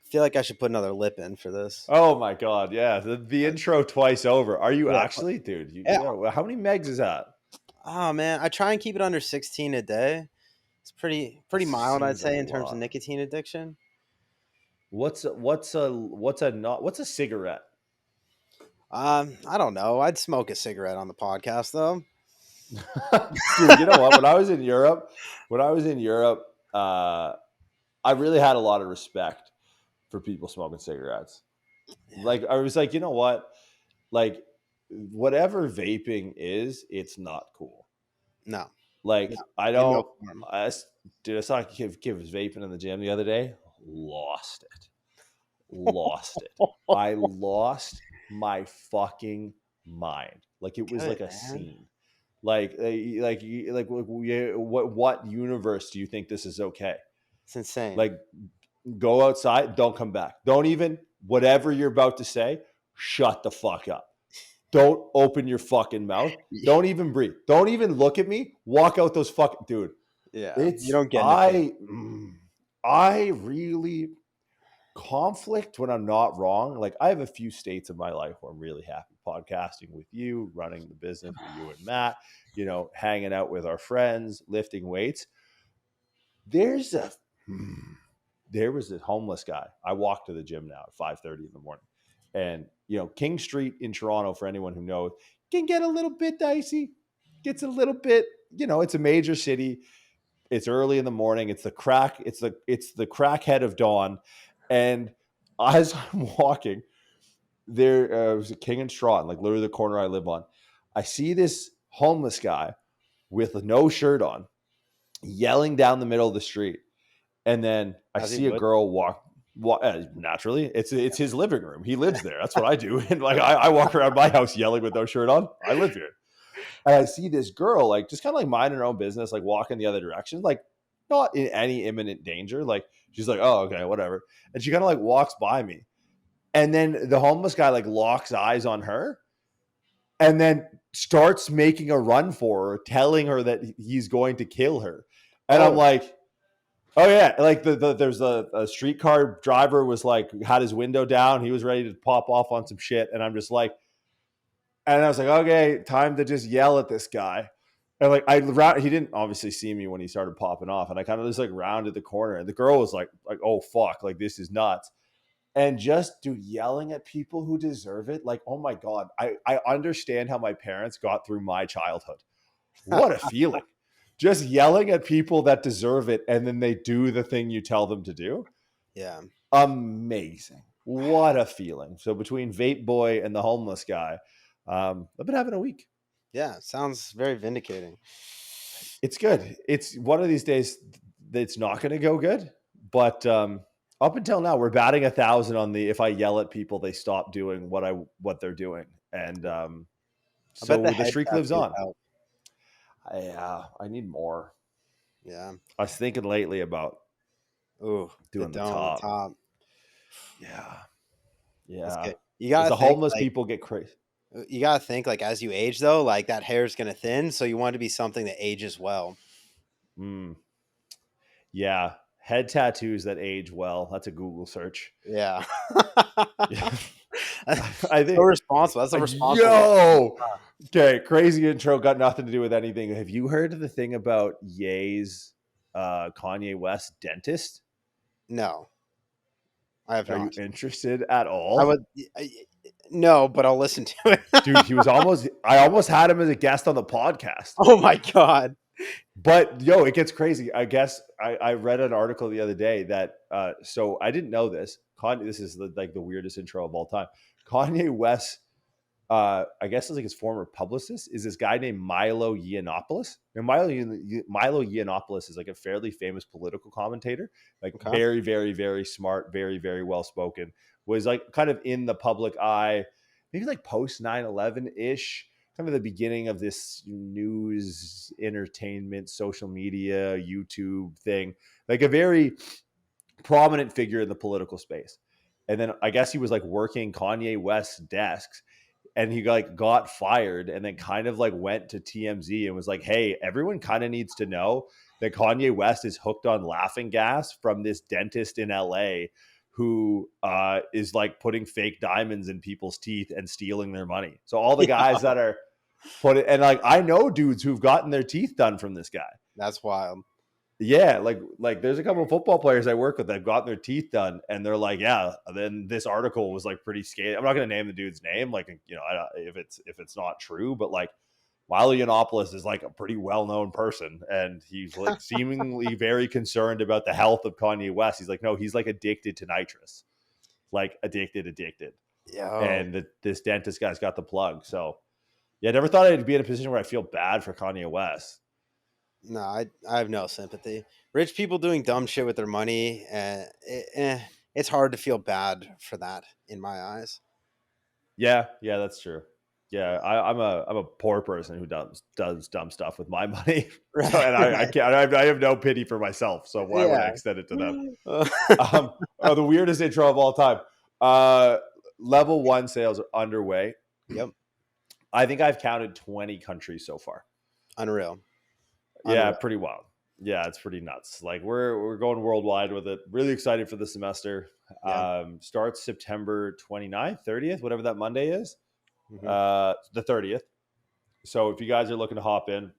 feel like I should put another lip in for this. Oh my God. Yeah. The intro twice over. Are you Yeah. actually, dude? Yeah. Yeah. How many megs is that? Oh man, I try and keep it under 16 a day. It's pretty mild, I'd Seems like say, a in terms of lot. nicotine addiction. What's a cigarette? I don't know. I'd smoke a cigarette on the podcast though. Dude, you know what? When I was in Europe, I really had a lot of respect for people smoking cigarettes. Yeah. Like, I was like, you know what? Like, whatever vaping is, it's not cool. No, Like, no, I in no don't, form. dude, I saw Kiv was vaping in the gym the other day. Lost it. Lost it. I lost my fucking mind. Like, it was Good like a man. scene. What universe do you think this is okay? It's insane. Like, go outside, don't come back. Don't even, whatever you're about to say, shut the fuck up. Don't open your fucking mouth. Don't even breathe. Don't even look at me. Walk out those fucking, dude. Yeah, you It's, don't get an opinion. I really conflict when I'm not wrong. Like, I have a few states of my life where I'm really happy podcasting with you, running the business with you and Matt, hanging out with our friends, lifting weights. There's a, there was this homeless guy. I walk to the gym now at 5:30 in the morning. And, King Street in Toronto, for anyone who knows, can get a little bit dicey. Gets a little bit, it's a major city. It's early in the morning. It's the crackhead of dawn. And as I'm walking, there was a King and Stratton, like literally the corner I live on. I see this homeless guy with no shirt on, yelling down the middle of the street. And then I As he see a would. girl walk naturally. It's his living room. He lives there. That's what I do. And like I walk around my house yelling with no shirt on. I live here. And I see this girl like just kind of like minding her own business, like walking the other direction, like not in any imminent danger. Like she's like, oh, okay, whatever. And she kind of like walks by me. And then the homeless guy like locks eyes on her and then starts making a run for her, telling her that he's going to kill her. And I'm Oh, like, oh yeah, like there's a streetcar driver was like had his window down. He was ready to pop off on some shit, and I'm just like, and I was like, okay, time to just yell at this guy. And like he didn't obviously see me when he started popping off, and I kind of just like rounded the corner, and the girl was like, oh fuck, like this is nuts. And just dude yelling at people who deserve it, like oh my god, I understand how my parents got through my childhood. What a feeling. Just yelling at people that deserve it and then they do the thing you tell them to do. yeah. Amazing. What a feeling. So between Vape Boy and the homeless guy, I've been having a week. Yeah, sounds very vindicating. It's good. It's one of these days that's not going to go good. But up until now, we're batting 1,000 on the if I yell at people, they stop doing what they're doing. And I bet so the the head streak lives tattoo on. helped. I need more. Yeah. I was thinking lately about Ooh, doing the dome on top. the top. Yeah. That's Yeah. good. You As gotta the think homeless like people get crazy. as you age though, like that hair is gonna thin, so you want it to be something that ages well. Yeah. Head tattoos that age well. That's a Google search. Yeah. Yeah. I So think. responsible. That's a responsible. Yo. Okay. Crazy intro. Got nothing to do with anything. Have you heard the thing about Ye's Kanye West dentist? No, I have Are you not. interested at I all? would no, but I'll listen to it. Dude, I almost had him as a guest on the podcast. Oh my god. But yo, it gets crazy. I guess I read an article the other day that so I didn't know this. This is like the weirdest intro of all time. Kanye West, I guess it's like his former publicist, is this guy named Milo Yiannopoulos. And Milo Yiannopoulos is like a fairly famous political commentator, like Okay. very, very, very smart, very, very well spoken. Was like kind of in the public eye, maybe like post 9/11 ish. Kind of the beginning of this news, entertainment, social media, YouTube thing, like a very prominent figure in the political space. And then I guess he was like working Kanye West's desks and he like got fired and then kind of like went to TMZ and was like, hey, everyone kind of needs to know that Kanye West is hooked on laughing gas from this dentist in LA who is like putting fake diamonds in people's teeth and stealing their money. So all the guys Yeah, that are put it, and like I know dudes who've gotten their teeth done from this guy. that's wild. Yeah, like there's a couple of football players I work with that've gotten their teeth done, and they're like, yeah. Then this article was like pretty scary. I'm not going to name the dude's name, like if it's not true, but like Milo Yiannopoulos is like a pretty well known person, and he's like seemingly very concerned about the health of Kanye West. He's like, no, he's like addicted to nitrous, like addicted, Yo, and this dentist guy's got the plug. So yeah, I never thought I'd be in a position where I feel bad for Kanye West. no, I have no sympathy. Rich people doing dumb shit with their money, it's hard to feel bad for that in my eyes. Yeah, that's true. Yeah, I'm a poor person who does dumb stuff with my money. So, Right, and I right. can't I have no pity for myself. So why would I Yeah. extend it to them? Uh, The weirdest intro of all time. Uh, level one sales are underway. yep. I think I've counted 20 countries so far. Unreal. Yeah, Unreal. pretty wild. Yeah, it's pretty nuts. Like we're going worldwide with it. Really excited for the semester. Yeah. Starts September 29th, 30th, whatever that Monday is. Hmm. The 30th. So if you guys are looking to hop in,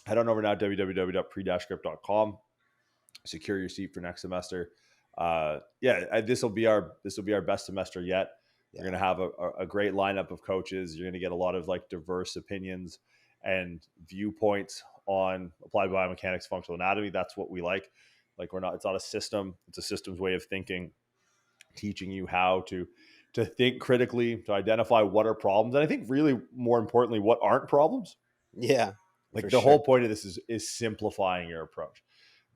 head on over now www.pre-script.com. Secure your seat for next semester. Yeah, this will be our best semester yet. We're Yeah. gonna have a great lineup of coaches. You're gonna get a lot of like diverse opinions and viewpoints on applied biomechanics, functional anatomy. That's what we like. Like we're not. It's not a system. It's a systems way of thinking, teaching you how to think critically, to identify what are problems, and I think really more importantly, what aren't problems. Yeah. For Like the sure. whole point of this is simplifying your approach,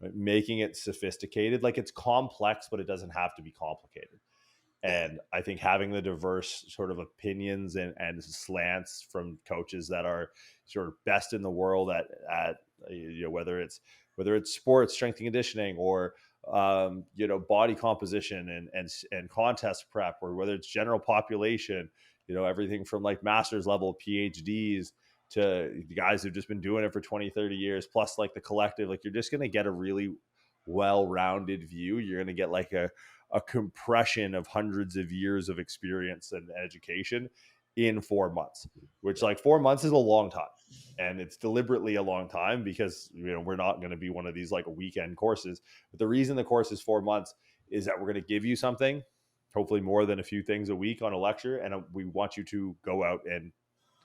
right? Making it sophisticated. Like it's complex, but it doesn't have to be complicated. Yeah. And I think having the diverse sort of opinions and slants from coaches that are sort of best in the world at whether it's sports, strength and conditioning, or body composition and contest prep, or whether it's general population, everything from like master's level PhDs to the guys who've just been doing it for 20, 30 years, plus like the collective. Like you're just going to get a really well-rounded view. You're going to get like a compression of hundreds of years of experience and education in 4 months, which Yeah. like 4 months is a long time. And it's deliberately a long time because we're not going to be one of these like weekend courses. But the reason the course is 4 months is that we're going to give you something, hopefully more than a few things a week on a lecture, and we want you to go out and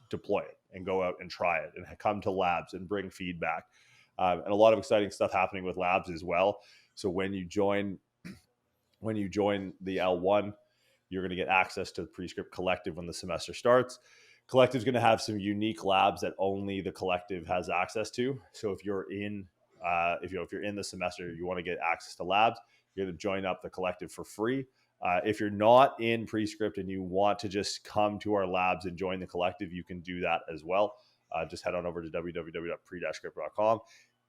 deploy it and go out and try it and come to labs and bring feedback. And a lot of exciting stuff happening with labs as well. So when you join the L1, you're going to get access to the Prescript Collective when the semester starts. Collective is going to have some unique labs that only the collective has access to. So if you're in if you're in the semester, you want to get access to labs, you're going to join up the collective for free. If you're not in Prescript and you want to just come to our labs and join the collective, you can do that as well. Just head on over to www.pre-script.com.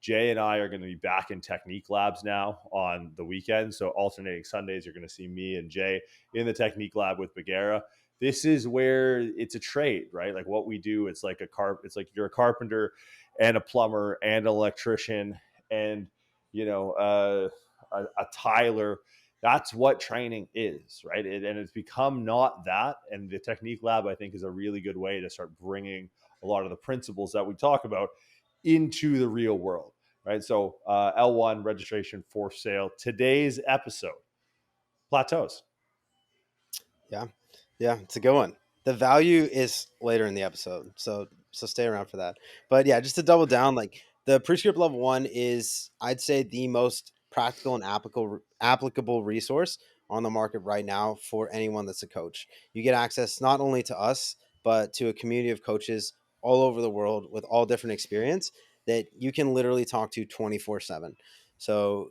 Jay and I are going to be back in technique labs now on the weekend. So alternating Sundays, you're going to see me and Jay in the technique lab with Bagheera. This is where it's a trade, right? Like what we do, it's like you're a carpenter and a plumber and an electrician and a tiler. That's what training is, right? And it's become not that. And the technique lab, I think, is a really good way to start bringing a lot of the principles that we talk about into the real world, right? So L1 registration for sale. Today's episode, Plateaus. Yeah. Yeah. It's a good one. The value is later in the episode. So stay around for that. But yeah, just to double down, like the prescript level one is, I'd say, the most practical and applicable resource on the market right now for anyone that's a coach. You get access not only to us, but to a community of coaches all over the world with all different experience that you can literally talk to 24/7. So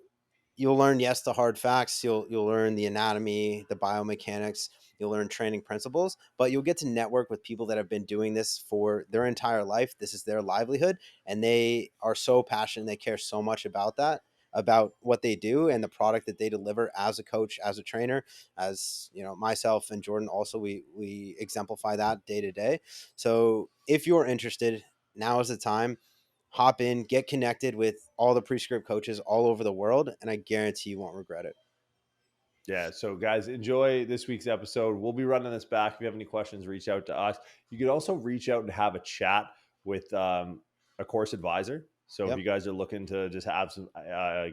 you'll learn, yes, the hard facts. You'll learn the anatomy, the biomechanics. You'll learn training principles, but you'll get to network with people that have been doing this for their entire life. This is their livelihood, and they are so passionate. They care so much about that, about what they do and the product that they deliver as a coach, as a trainer, as myself and Jordan. Also, we exemplify that day to day. So if you're interested, now is the time. Hop in, get connected with all the Prescript coaches all over the world, and I guarantee you won't regret it. Yeah. So, guys, enjoy this week's episode. We'll be running this back. If you have any questions, reach out to us. You could also reach out and have a chat with a course advisor. So, if Yep. you guys are looking to just have some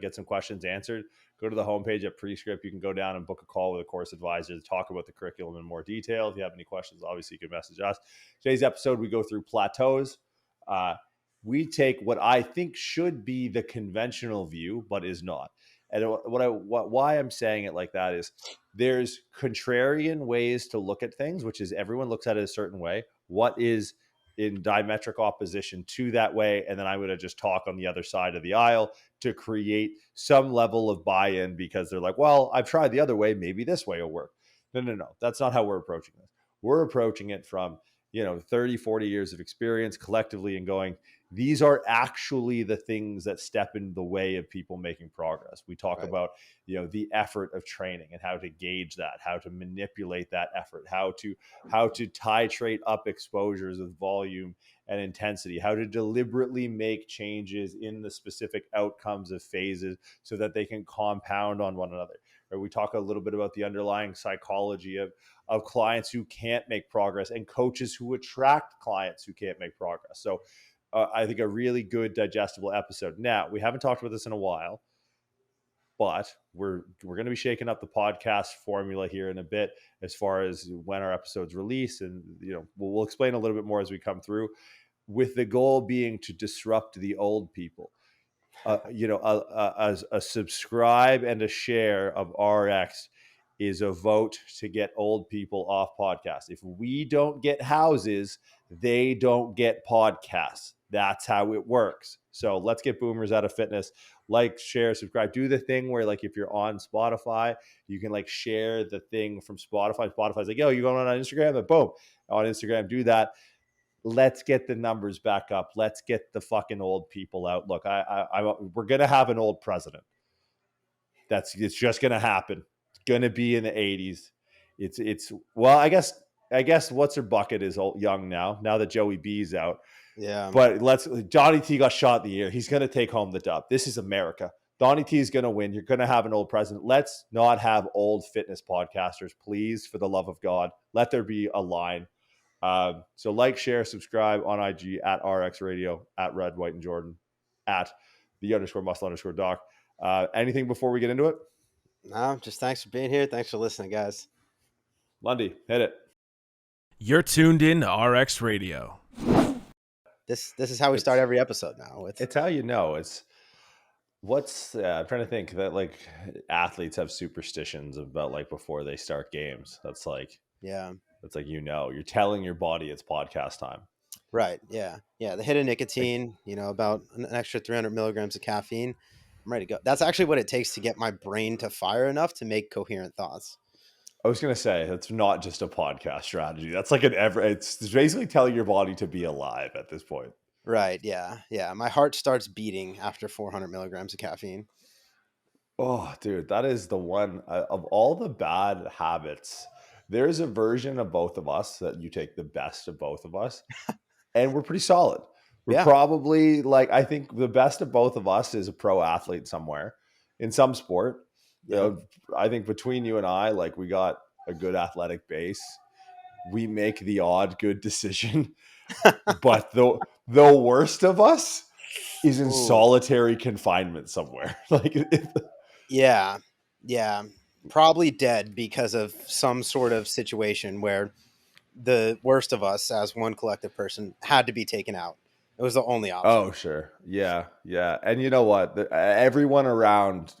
get some questions answered, go to the homepage at Prescript. You can go down and book a call with a course advisor to talk about the curriculum in more detail. If you have any questions, obviously you can message us. Today's episode, we go through Plateaus. Uh, we take what I think should be the conventional view, but is not. And why I'm saying it like that is there's contrarian ways to look at things, which is everyone looks at it a certain way. What is in diametric opposition to that way? And then I'm going to just talk on the other side of the aisle to create some level of buy-in because they're like, well, I've tried the other way. Maybe this way will work. No. That's not how we're approaching this. We're approaching it from, 30, 40 years of experience collectively and going, these are actually the things that step in the way of people making progress. We talk Right. about, the effort of training and how to gauge that, how to manipulate that effort, how to titrate up exposures with volume and intensity, how to deliberately make changes in the specific outcomes of phases so that they can compound on one another. Or we talk a little bit about the underlying psychology of clients who can't make progress and coaches who attract clients who can't make progress. So I think a really good digestible episode. Now, we haven't talked about this in a while, but we're going to be shaking up the podcast formula here in a bit as far as when our episodes release, and we'll explain a little bit more as we come through, with the goal being to disrupt the old people. A subscribe and a share of RX is a vote to get old people off podcasts. If we don't get houses, they don't get podcasts. That's how it works. So let's get boomers out of fitness. Like, share, subscribe. Do the thing where, like, if you're on Spotify, you can like share the thing from Spotify. Spotify's like, yo, you going on Instagram? And boom, on Instagram, do that. Let's get the numbers back up. Let's get the fucking old people out. Look, we're gonna have an old president. It's just gonna happen. It's gonna be in the 80s. It's well, I guess what's her bucket is old, young now. Now that Joey B's out, Yeah. but Donnie T got shot in the ear. He's gonna take home the dub. This is America. Donnie T is gonna win. You're gonna have an old president. Let's not have old fitness podcasters, please, for the love of God. Let there be a line. So like, share, subscribe on IG at RX Radio, at Red, White, and Jordan, at _muscle_doc. Anything before we get into it? No, just thanks for being here. Thanks for listening, guys. Lundy, hit it. You're tuned in to RX Radio. This is how we start every episode now. It's how you know. I'm trying to think that like athletes have superstitions about like before they start games. That's like yeah. You're telling your body it's podcast time. Right. Yeah. Yeah. The hit of nicotine, about an extra 300 milligrams of caffeine. I'm ready to go. That's actually what it takes to get my brain to fire enough to make coherent thoughts. I was going to say, it's not just a podcast strategy. That's like it's basically telling your body to be alive at this point. Right. Yeah. Yeah. My heart starts beating after 400 milligrams of caffeine. Oh, dude, that is the one of all the bad habits. There's a version of both of us that you take the best of both of us, and we're pretty solid. We're probably I think the best of both of us is a pro athlete somewhere in some sport. Yep. I think between you and I, we got a good athletic base. We make the odd good decision, but the worst of us is in solitary confinement somewhere. Yeah. Probably dead because of some sort of situation where the worst of us as one collective person had to be taken out. It was the only option. Oh, sure. Yeah. And you know what? Everyone around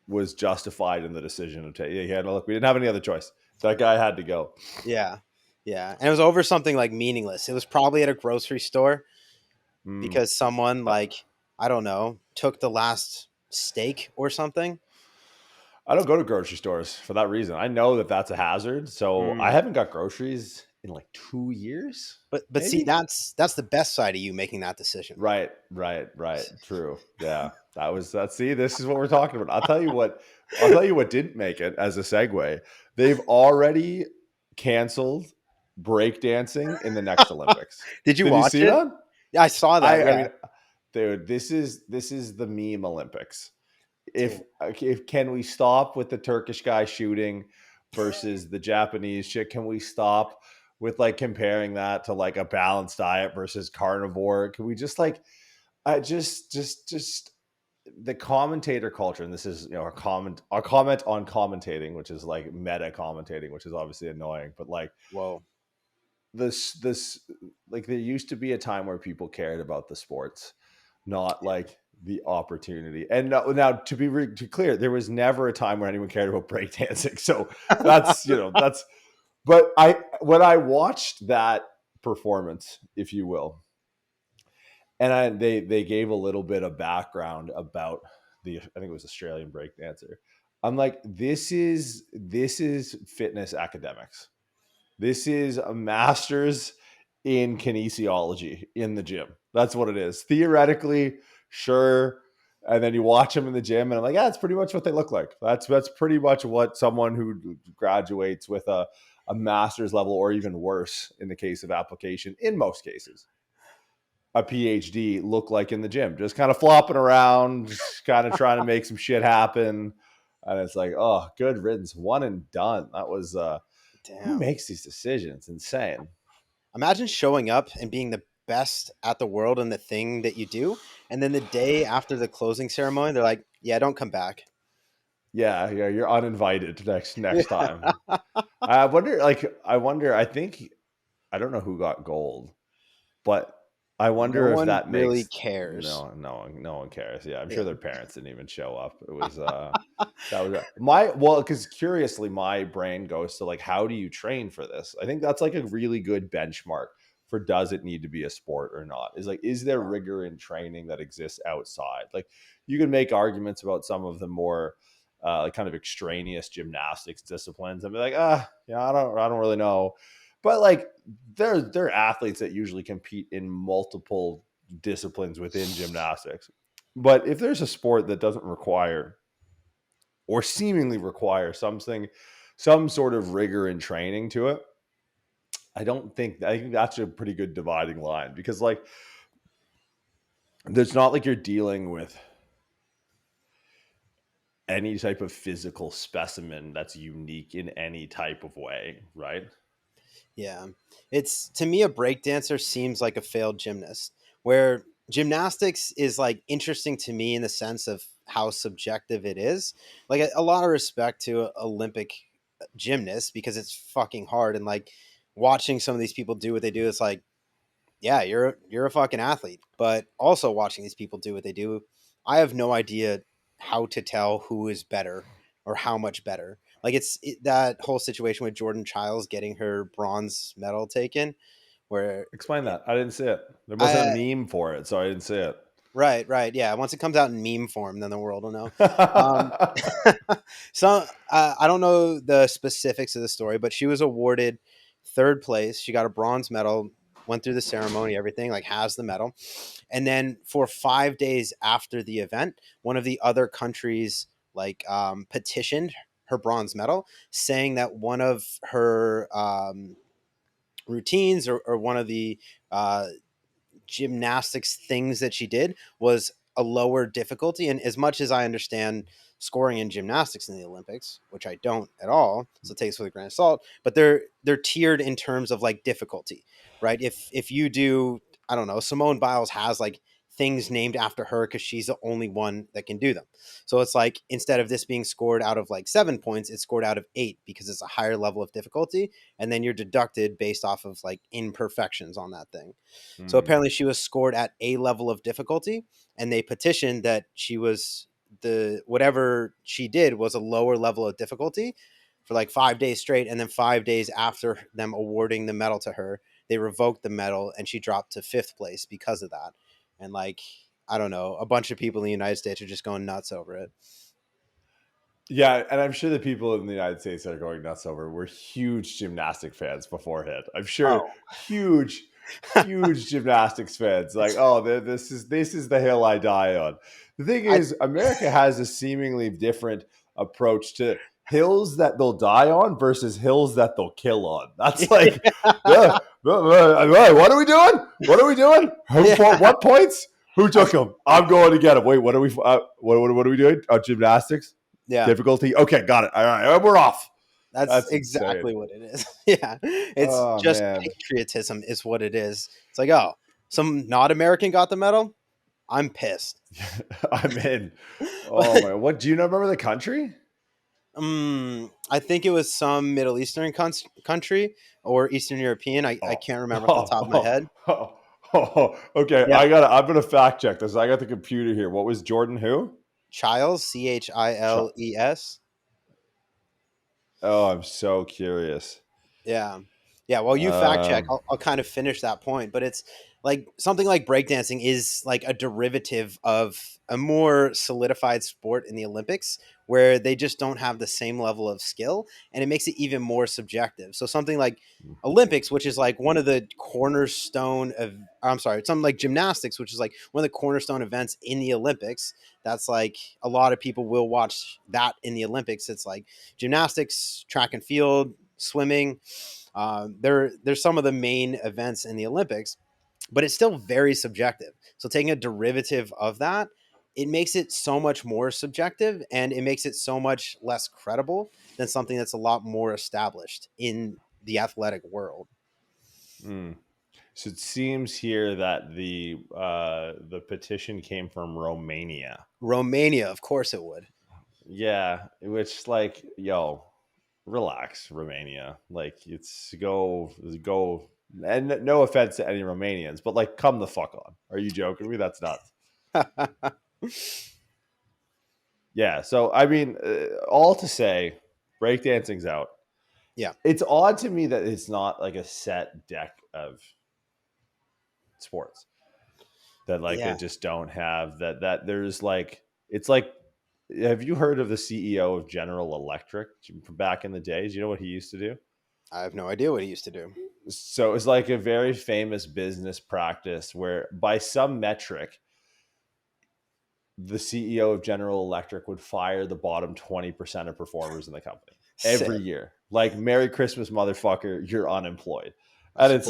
was justified in the decision of taking. Yeah, look, we didn't have any other choice. That guy had to go. Yeah. And it was over something meaningless. It was probably at a grocery store because someone I don't know, took the last steak or something. I don't go to grocery stores for that reason. I know that that's a hazard. So I haven't got groceries in 2 years. But see, that's the best side of you making that decision. Right. True. Yeah. See, this is what we're talking about. I'll tell you what didn't make it as a segue. They've already canceled breakdancing in the next Olympics. Did you watch see it? That? Yeah, I saw that. I mean, dude, this is the meme Olympics. if can we stop with the Turkish guy shooting versus the Japanese chick? Can we stop with like comparing that to like a balanced diet versus carnivore? Can we just like just the commentator culture, and this is a comment on commentating, which is like meta commentating, which is obviously annoying, but like Whoa. this like there used to be a time where people cared about the sports, not like the opportunity. And now to be clear, there was never a time where anyone cared about breakdancing. So that's that's. But when I watched that performance, if you will, and they gave a little bit of background about I think it was Australian breakdancer. I'm like, this is fitness academics. This is a master's in kinesiology in the gym. That's what it is. Theoretically, sure. And then you watch them in the gym, and I'm like, yeah, that's pretty much what they look like. That's pretty much what someone who graduates with a master's level, or even worse in the case of application, in most cases, a PhD look like in the gym. Just kind of flopping around, just kind of trying to make some shit happen. And it's like, oh, good riddance. One and done. That was who Damn. makes these decisions? Insane. Imagine showing up and being the best at the world in the thing that you do, and then the day after the closing ceremony, they're like, "Yeah, don't come back." Yeah, you're uninvited next Yeah. time. I wonder, I think I don't know who got gold, but I No wonder if one that really makes cares. no one cares. Yeah, I'm sure Yeah. their parents didn't even show up. It was that was because curiously my brain goes to like, how do you train for this? I think that's like a really good benchmark for does it need to be a sport or not? Is like, is there rigor in training that exists outside? Like, you can make arguments about some of the more like kind of extraneous gymnastics disciplines and be like, I don't really know. But like they're athletes that usually compete in multiple disciplines within gymnastics. But if there's a sport that doesn't require or seemingly require some sort of rigor in training to it, I think that's a pretty good dividing line, because like there's not like you're dealing with any type of physical specimen that's unique in any type of way, right? Yeah. It's to me a breakdancer seems like a failed gymnast, where gymnastics is like interesting to me in the sense of how subjective it is. Like a lot of respect to Olympic gymnasts because it's fucking hard, and like watching some of these people do what they do, it's like, yeah, you're a fucking athlete. But also watching these people do what they do, I have no idea how to tell who is better or how much better. Like that whole situation with Jordan Childs getting her bronze medal taken, where Explain that. I didn't see it. There wasn't a I meme for it, so I didn't see it. right, yeah. Once it comes out in meme form, then the world will know. Um, so I don't know the specifics of the story, but she was awarded third place. She got a bronze medal, went through the ceremony, everything, like has the medal. And then for 5 days after the event, one of the other countries like petitioned her bronze medal, saying that one of her routines or one of the uh, gymnastics things that she did was a lower difficulty. And as much as I understand scoring in gymnastics in the Olympics, which I don't at all, so it takes with a grain of salt, but they're tiered in terms of like difficulty, right? If you do, I don't know, Simone Biles has like things named after her because she's the only one that can do them. So it's like instead of this being scored out of like 7 points, it's scored out of 8 because it's a higher level of difficulty, and then you're deducted based off of like imperfections on that thing. So Hmm. apparently she was scored at a level of difficulty, and they petitioned that she was the whatever she did was a lower level of difficulty for like 5 days straight. And then 5 days after them awarding the medal to her, they revoked the medal and she dropped to fifth place because of that. And like, I don't know, a bunch of people in the United States are just going nuts over it. Yeah, and I'm sure the people in the United States that are going nuts over were huge gymnastic fans beforehand. I'm sure Oh, huge gymnastics fans. Like, oh, this is the hill I die on. The thing I is, America has a seemingly different approach to hills that they'll die on versus hills that they'll kill on. That's like, what are we doing? What are we doing? yeah, What points? Who I, took him? I'm going to get him. Wait, what are we? What are we doing? Gymnastics yeah, difficulty. Okay, got it. All right, we're off. that's That's insane. exactly what it is. Yeah, it's Oh just man, patriotism is what it is. It's like, oh, some not American got the medal. I'm pissed. I'm in. Oh But my, what do you remember the country? I think it was some Middle Eastern country or Eastern European. I Oh, can't remember off the top of my oh, head. oh, okay. Yeah, I'm gonna fact check this. I got the computer here. What was Jordan? Who? Chiles, Ch- Chiles. Oh, I'm so curious. Yeah. Yeah. While you fact check, Um, I'll kind of finish that point. But it's like something like breakdancing is like a derivative of a more solidified sport in the Olympics where they just don't have the same level of skill and it makes it even more subjective. So something like Olympics, which is like one of the cornerstone of, I'm sorry, something like gymnastics, which is like one of the cornerstone events in the Olympics. That's like a lot of people will watch that in the Olympics. It's like gymnastics, track and field, swimming. There's some of the main events in the Olympics, but it's still very subjective. So taking a derivative of that, it makes it so much more subjective and it makes it so much less credible than something that's a lot more established in the athletic world. hmm. So it seems here that the petition came from Romania. Romania, of course it would. Yeah, which like, yo, relax, Romania. Like it's go and no offense to any Romanians, but like come the fuck on. Are you joking me? That's nuts. Yeah, so I mean, all to say, breakdancing's out. Yeah. It's odd to me that it's not like a set deck of sports that like they Yeah. just don't have that there's like it's like have you heard of the CEO of General Electric from back in the days? You know what he used to do? I have no idea what he used to do. So it's like a very famous business practice where by some metric the CEO of General Electric would fire the bottom 20% of performers in the company every Sick. year. Like, Merry Christmas, motherfucker, you're unemployed. And That's it's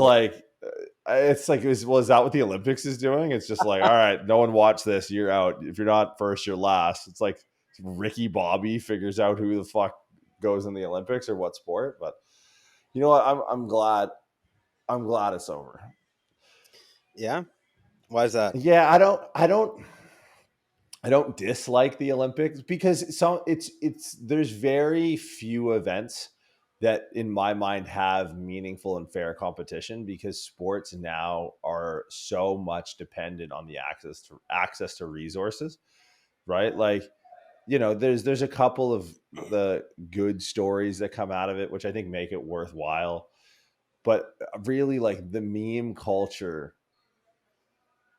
like, is that what the Olympics is doing? It's just like, all right, no one watched this, you're out. If you're not first, you're last. It's like Ricky Bobby figures out who the fuck goes in the Olympics or what sport. But you know what? I'm glad it's over. Yeah. Why is that? Yeah, I don't dislike the Olympics because it's there's very few events that in my mind have meaningful and fair competition because sports now are so much dependent on the access to resources, right? Like, there's a couple of the good stories that come out of it which I think make it worthwhile, but really like the meme culture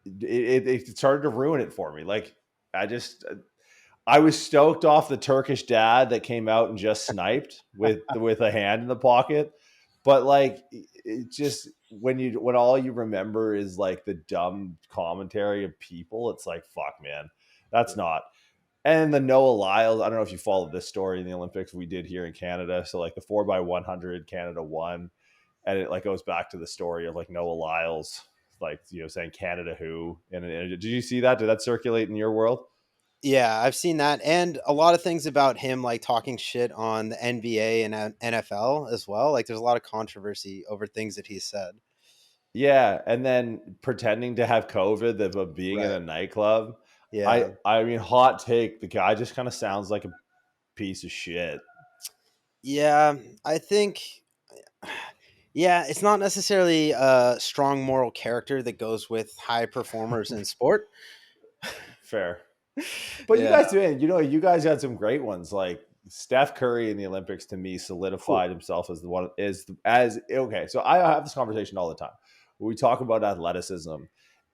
it started to ruin it for me. Like, I just I was stoked off the Turkish dad that came out and just sniped with a hand in the pocket. But like it just when all you remember is like the dumb commentary of people, it's like fuck man, that's not. And the Noah Lyles, I don't know if you followed this story in the Olympics we did here in Canada. So like the 4x100 Canada won, and it like goes back to the story of like Noah Lyles, like saying Canada who. And did you see that? Did that circulate in your world? Yeah, I've seen that, and a lot of things about him, like talking shit on the NBA and NFL as well. Like, there's a lot of controversy over things that he said. Yeah, and then pretending to have COVID of being in Right. a nightclub. Yeah. I mean, hot take. The guy just kind of sounds like a piece of shit. Yeah, I think. Yeah, it's not necessarily a strong moral character that goes with high performers in sport. Fair. But you Yeah. guys doing, you guys got some great ones. Like Steph Curry in the Olympics to me Whew. solidified himself as the one is as okay. So I have this conversation all the time. When we talk about athleticism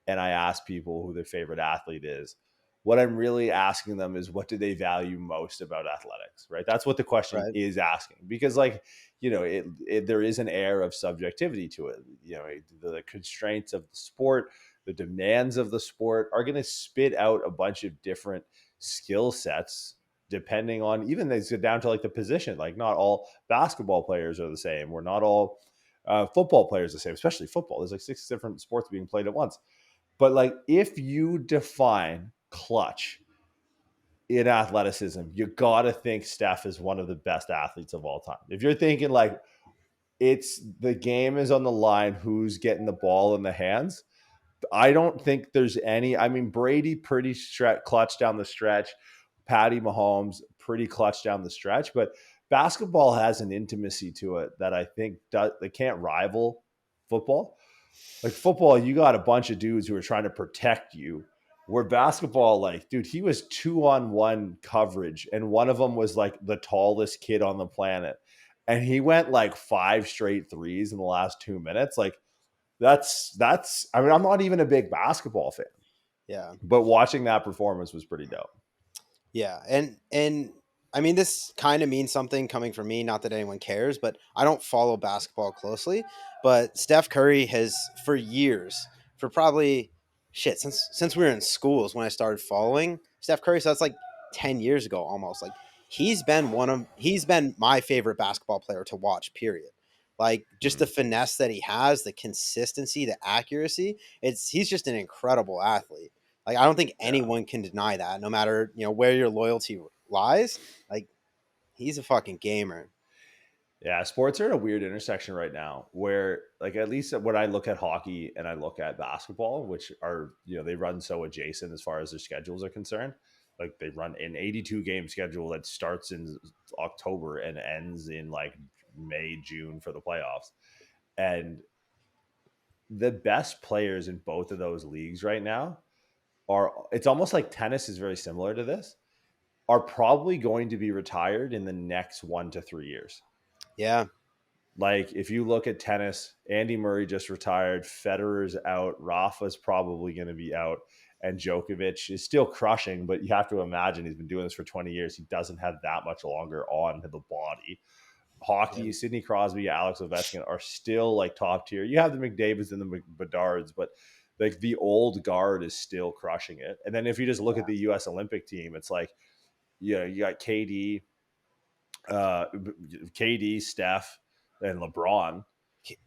and I ask people who their favorite athlete is, what I'm really asking them is what do they value most about athletics, right? That's what the question Right. is asking. Because like, there is an air of subjectivity to it. The constraints of the sport, the demands of the sport are going to spit out a bunch of different skill sets depending on even they get down to like the position. Like not all basketball players are the same. We're not all football players the same, especially football. There's like 6 different sports being played at once. But like, if you define clutch in athleticism, you got to think Steph is one of the best athletes of all time. If you're thinking like it's the game is on the line, who's getting the ball in the hands, I don't think there's any. I mean, Brady pretty clutch down the stretch. Patty Mahomes pretty clutch down the stretch, but basketball has an intimacy to it that I think they can't rival football. Like football, you got a bunch of dudes who are trying to protect you. Where basketball, like, dude, he was 2-on-1 coverage, and one of them was like the tallest kid on the planet, and he went like 5 straight threes in the last 2 minutes. Like, that's. I mean, I'm not even a big basketball fan, Yeah. but watching that performance was pretty dope. Yeah, and I mean this kind of means something coming from me, not that anyone cares, but I don't follow basketball closely, but Steph Curry has for years, for probably shit, since we were in schools when I started following Steph Curry, so that's like 10 years ago almost. Like he's been my favorite basketball player to watch, period. Like just the finesse that he has, the consistency, the accuracy, he's just an incredible athlete. Like I don't think Yeah. anyone can deny that, no matter where your loyalty lies. Like he's a fucking gamer. Yeah, sports are in a weird intersection right now where, like, at least when I look at hockey and I look at basketball, which are, they run so adjacent as far as their schedules are concerned. Like, they run an 82 game schedule that starts in October and ends in like May, June for the playoffs. And the best players in both of those leagues right now it's almost like tennis is very similar to this, are probably going to be retired in the next 1 to 3 years. Yeah, Like, if you look at tennis, Andy Murray just retired, Federer's out, Rafa's probably going to be out, and Djokovic is still crushing, but you have to imagine he's been doing this for 20 years. He doesn't have that much longer on the body. yeah, Hockey, Sidney Crosby, Alex Ovechkin are still like top tier. You have the McDavids and the Bedards, but like the old guard is still crushing it. And then if you just look at the U.S. Olympic team, it's like, you got KD, Steph, and LeBron,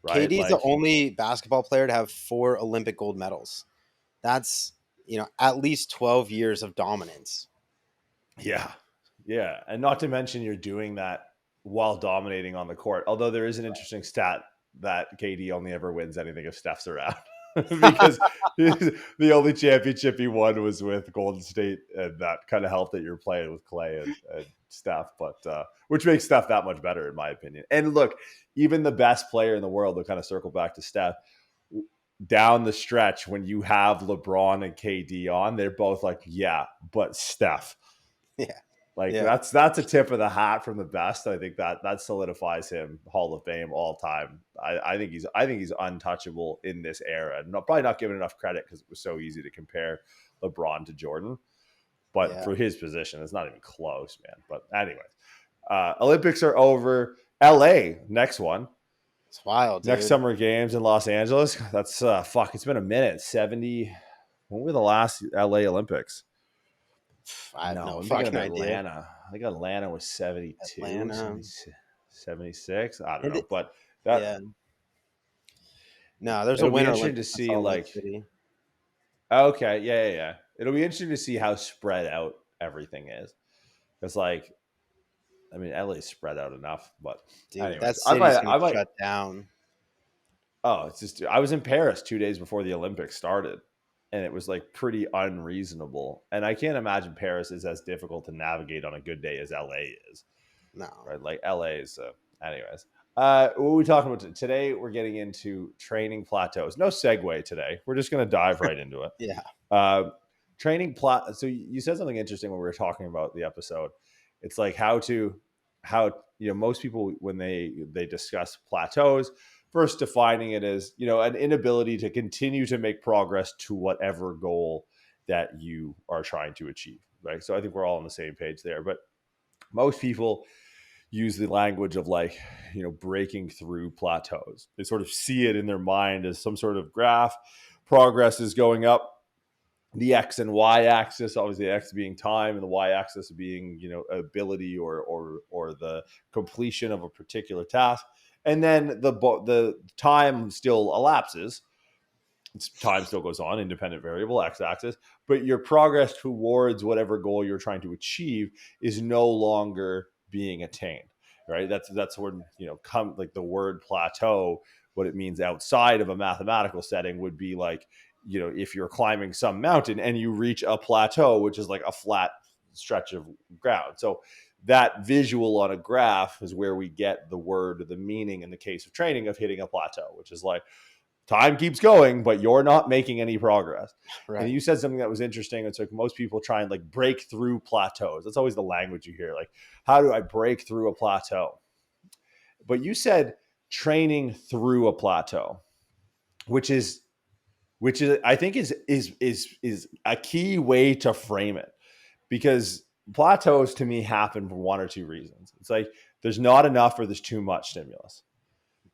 right? KD's the Like, only basketball player to have 4 Olympic gold medals. That's at least 12 years of dominance. yeah, yeah, and not to mention you're doing that while dominating on the court. Although there is an interesting stat that KD only ever wins anything if Steph's around, because the only championship he won was with Golden State, and that kind of helped that you're playing with Clay and Steph, but which makes Steph that much better in my opinion. And look, even the best player in the world, to kind of circle back to Steph, down the stretch when you have LeBron and KD on, they're both like, yeah, but Steph. Yeah, Like, yeah, that's a tip of the hat from the best. I think that solidifies him Hall of Fame all time. I think he's untouchable in this era. Probably not given enough credit because it was so easy to compare LeBron to Jordan. But yeah. for his position, it's not even close, man. But anyways, Olympics are over. LA, next one. It's wild, Next dude. summer games in Los Angeles. That's fuck. It's been a minute. 70. When were the last LA Olympics? I have No, no I'm thinking of fucking idea. Atlanta. I think Atlanta was 72, Atlanta. 76. I don't And know. But that yeah. No, there's a it'll be Winter interesting to Olympics in see, Salt Lake like, City. okay, yeah. It'll be interesting to see how spread out everything is. Because, like, I mean, LA's spread out enough. But Dude, that anyways, I city's might gonna I might shut down. oh, it's just I was in Paris 2 days before the Olympics started, and it was like pretty unreasonable. And I can't imagine Paris is as difficult to navigate on a good day as LA is, No. right? Like LA is. Anyways, what are we talking about today? We're getting into training plateaus. No segue today. We're just going to dive right into it. Yeah. Uh, So you said something interesting when we were talking about the episode. It's like how most people when they discuss plateaus, first defining it as an inability to continue to make progress to whatever goal that you are trying to achieve, right? So I think we're all on the same page there. But most people use the language of, like, breaking through plateaus. They sort of see it in their mind as some sort of graph. Progress is going up the X and Y axis, obviously the X being time and the Y axis being, ability or the completion of a particular task. And then the time still elapses, time still goes on, independent variable, x-axis, but your progress towards whatever goal you're trying to achieve is no longer being attained, right? That's when, come like the word plateau, what it means outside of a mathematical setting would be like, if you're climbing some mountain and you reach a plateau, which is like a flat stretch of ground. So that visual on a graph is where we get the word or the meaning in the case of training of hitting a plateau, which is like time keeps going, but you're not making any progress. And Right. you said something that was interesting. It's like most people try and like break through plateaus. That's always the language you hear. Like, how do I break through a plateau? But you said training through a plateau, which is I think is a key way to frame it, because plateaus to me happen for one or two reasons. It's like there's not enough or there's too much stimulus.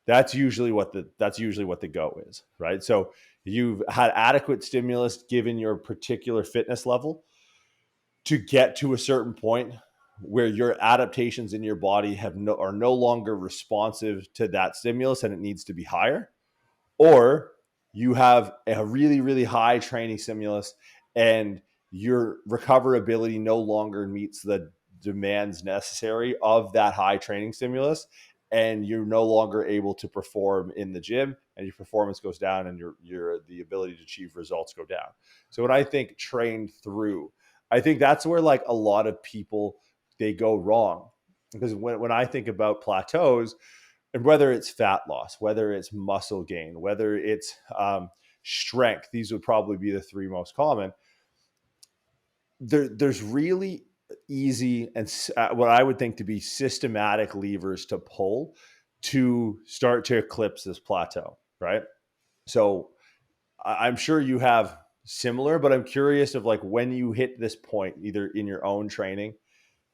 That's usually what the go is, right? So you've had adequate stimulus given your particular fitness level to get to a certain point where your adaptations in your body are no longer responsive to that stimulus and it needs to be higher, or you have a really, really high training stimulus and your recoverability no longer meets the demands necessary of that high training stimulus, and you're no longer able to perform in the gym and your performance goes down and your the ability to achieve results go down. So when I think trained through, I think that's where like a lot of people, they go wrong, because when I think about plateaus, and whether it's fat loss, whether it's muscle gain, whether it's strength, these would probably be the three most common. There's really easy and what I would think to be systematic levers to pull to start to eclipse this plateau, right? So I'm sure you have similar, but I'm curious of like when you hit this point, either in your own training,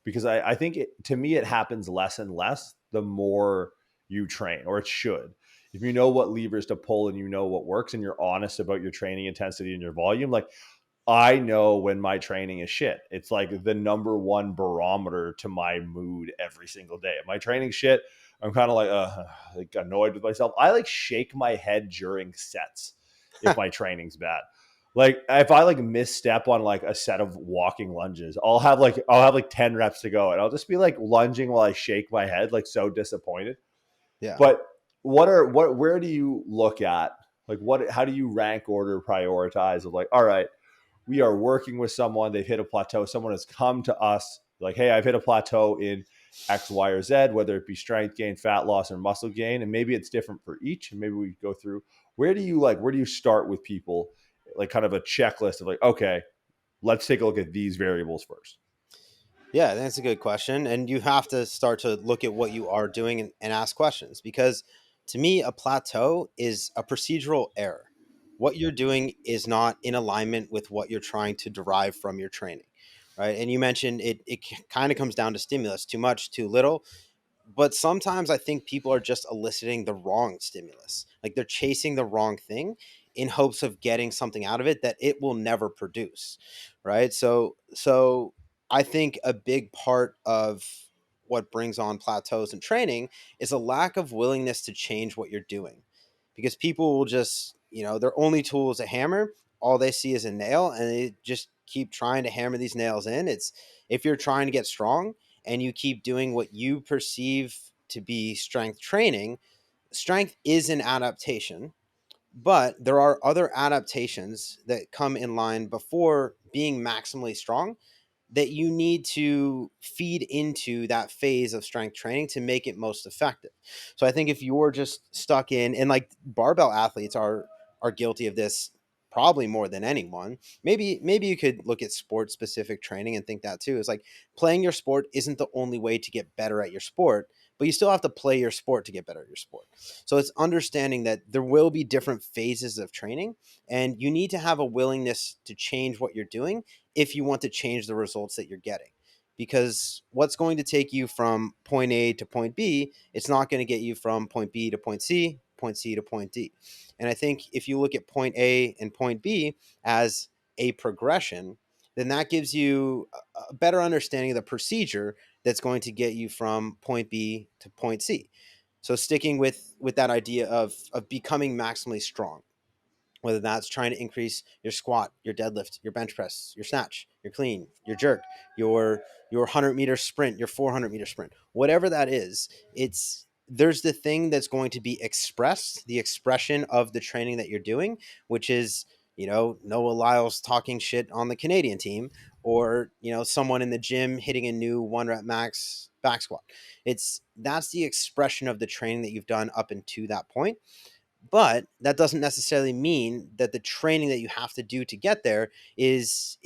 because I think to me it happens less and less the more you train, or it should. If you know what levers to pull and you know what works and you're honest about your training intensity and your volume, like I know when my training is shit. It's like the number one barometer to my mood every single day. If my training shit, I'm kind of like annoyed with myself. I like shake my head during sets if my training's bad. Like if I like misstep on like a set of walking lunges, I'll have like 10 reps to go and I'll just be like lunging while I shake my head, like so disappointed. Yeah. But where do you look at, like how do you rank order prioritize of like, all right, we are working with someone, they've hit a plateau, someone has come to us like, hey, I've hit a plateau in X, Y, or Z, whether it be strength gain, fat loss, or muscle gain, and maybe it's different for each, and maybe we go through, where do you start with people, like kind of a checklist of like, okay, let's take a look at these variables first. Yeah, that's a good question. And you have to start to look at what you are doing and ask questions, because to me, a plateau is a procedural error. What you're doing is not in alignment with what you're trying to derive from your training, right? And you mentioned it kind of comes down to stimulus, too much, too little. But sometimes I think people are just eliciting the wrong stimulus. Like they're chasing the wrong thing in hopes of getting something out of it that it will never produce. Right. So I think a big part of what brings on plateaus in training is a lack of willingness to change what you're doing. Because people will just, their only tool is a hammer. All they see is a nail and they just keep trying to hammer these nails in. It's if you're trying to get strong and you keep doing what you perceive to be strength training, strength is an adaptation, but there are other adaptations that come in line before being maximally strong that you need to feed into that phase of strength training to make it most effective. So I think if you're just stuck in, and like barbell athletes are guilty of this probably more than anyone. Maybe you could look at sport specific training and think that too. It's like playing your sport isn't the only way to get better at your sport, but you still have to play your sport to get better at your sport. So it's understanding that there will be different phases of training and you need to have a willingness to change what you're doing if you want to change the results that you're getting. Because what's going to take you from point A to point B, it's not going to get you from point B to point C to point D. And I think if you look at point A and point B as a progression, then that gives you a better understanding of the procedure that's going to get you from point B to point C. So sticking with that idea of becoming maximally strong. whether that's trying to increase your squat, your deadlift, your bench press, your snatch, your clean, your jerk, your 100-meter sprint, your 400-meter sprint, whatever that is. It's there's the thing that's going to be expressed, the expression of the training that you're doing, which is, Noah Lyles talking shit on the Canadian team, or, someone in the gym hitting a new 1 rep max back squat. That's the expression of the training that you've done up until that point. But that doesn't necessarily mean that the training that you have to do to get there is